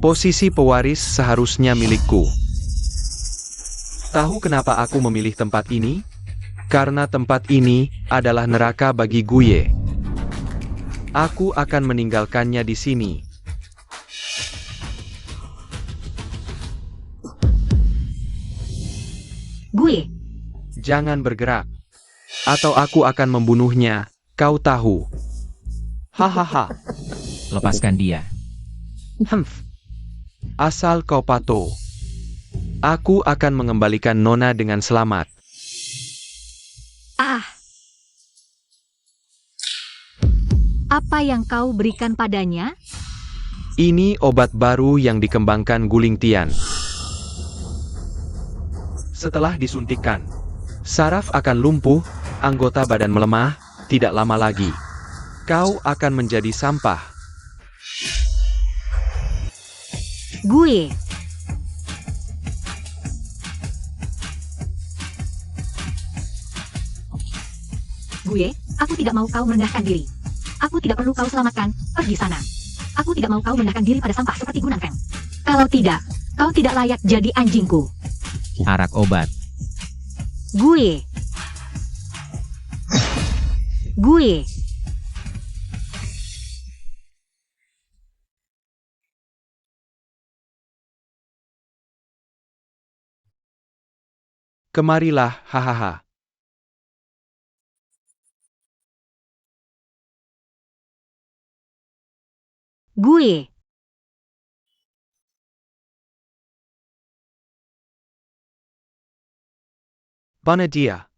Posisi pewaris seharusnya milikku. Tahu kenapa aku memilih tempat ini? Karena tempat ini adalah neraka bagi Guye. Aku akan meninggalkannya di sini. Gue. Jangan bergerak. Atau aku akan membunuhnya, kau tahu. Hahaha. Lepaskan dia. Humph. Asal kau patuh. Aku akan mengembalikan Nona dengan selamat. Apa yang kau berikan padanya? Ini obat baru yang dikembangkan Guling Tian. Setelah disuntikkan, saraf akan lumpuh, anggota badan melemah, tidak lama lagi. Kau akan menjadi sampah. Gue. Gue, aku tidak mau kau merendahkan diri. Aku tidak perlu kau selamatkan, pergi sana. Aku tidak mau kau merendahkan diri pada sampah seperti Gunan Feng. Kalau tidak, kau tidak layak jadi anjingku. Arak obat. Gue. Gue. Kemarilah, hahaha. Gue. Banadia.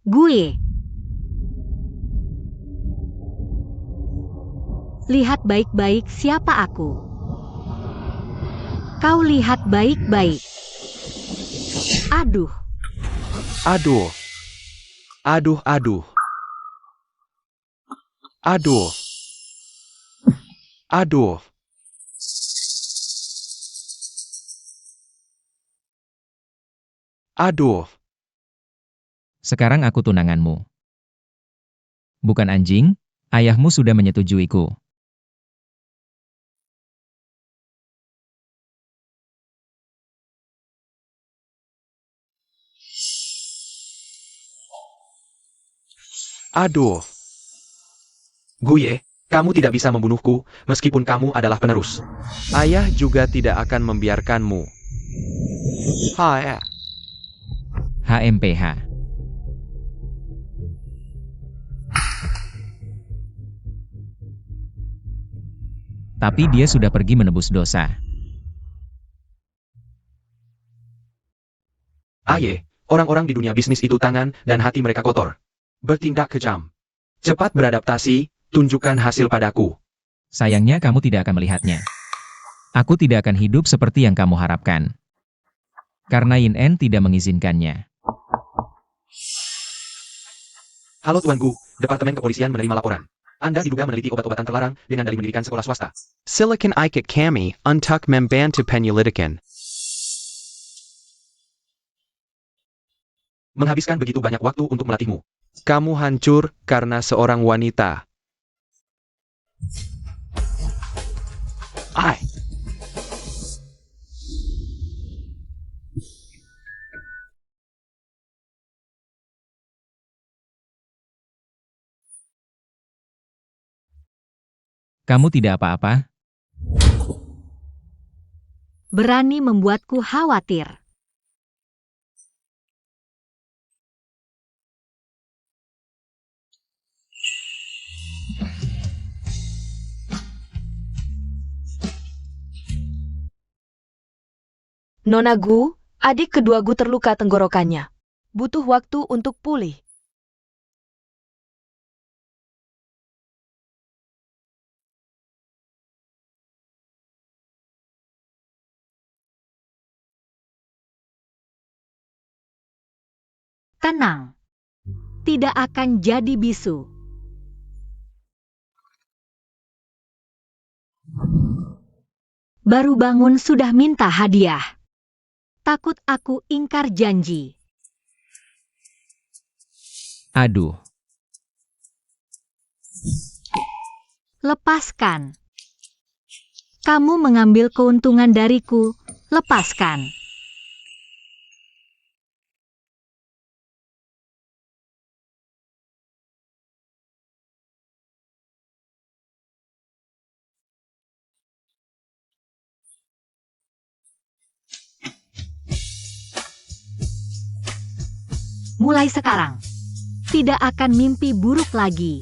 Gue. Lihat baik-baik siapa aku. Kau lihat baik-baik. Aduh. Aduh. Aduh, aduh. Aduh. Aduh. Aduh. Sekarang aku tunanganmu. Bukan anjing, ayahmu sudah menyetujuiku. Aduh. Guye, kamu tidak bisa membunuhku, meskipun kamu adalah penerus. Ayah juga tidak akan membiarkanmu. Hai. HMPH. Tapi dia sudah pergi menebus dosa. Aye, orang-orang di dunia bisnis itu tangan dan hati mereka kotor. Bertindak kejam. Cepat beradaptasi, tunjukkan hasil padaku. Sayangnya kamu tidak akan melihatnya. Aku tidak akan hidup seperti yang kamu harapkan. Karena Yin En tidak mengizinkannya. Halo Tuanku, Departemen Kepolisian menerima laporan. Anda diduga meneliti obat-obatan terlarang dengan dalih mendirikan sekolah swasta. Silicon Ikit Kami, Untuk Membantu Penyelidikan. Menghabiskan begitu banyak waktu untuk melatihmu. Kamu hancur karena seorang wanita. Ai! Kamu tidak apa-apa? Berani membuatku khawatir. Nona Gu, adik kedua Gu terluka tenggorokannya. Butuh waktu untuk pulih. Tenang. Tidak akan jadi bisu. Baru bangun sudah minta hadiah. Takut aku ingkar janji. Aduh, Lepaskan. Kamu mengambil keuntungan dariku. Lepaskan. Mulai sekarang, tidak akan mimpi buruk lagi.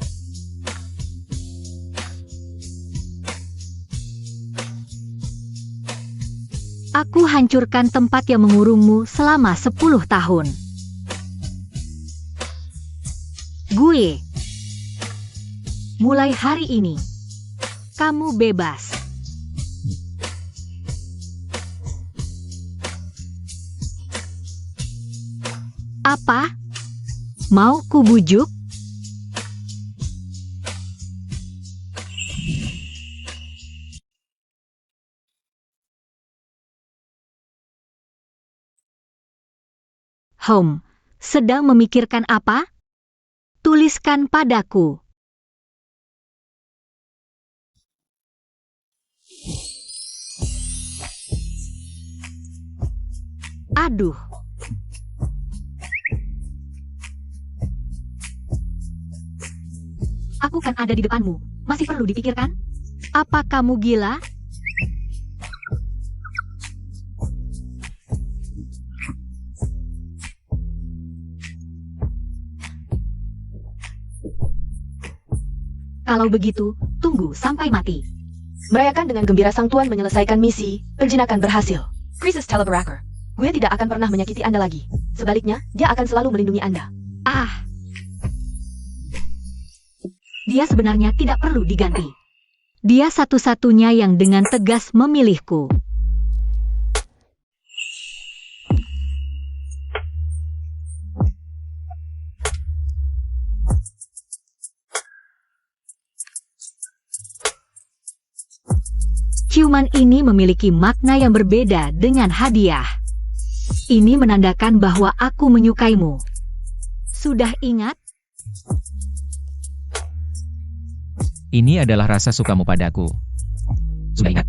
Aku hancurkan tempat yang mengurungmu selama 10 tahun. Gue. Mulai hari ini, kamu bebas. Apa? Mau ku bujuk? Sedang memikirkan apa? Tuliskan padaku. Aduh. Aku kan ada di depanmu. Masih perlu dipikirkan? Apa kamu gila? Kalau begitu, tunggu sampai mati. Merayakan dengan gembira sang tuan menyelesaikan misi, penjinakan berhasil. Princess Telebracker, gue tidak akan pernah menyakiti Anda lagi. Sebaliknya, dia akan selalu melindungi Anda. Ah. Dia sebenarnya tidak perlu diganti. Dia satu-satunya yang dengan tegas memilihku. Ciuman ini memiliki makna yang berbeda dengan hadiah. Ini menandakan bahwa aku menyukaimu. Sudah ingat? Ini adalah rasa sukamu padaku. Sudah ingat?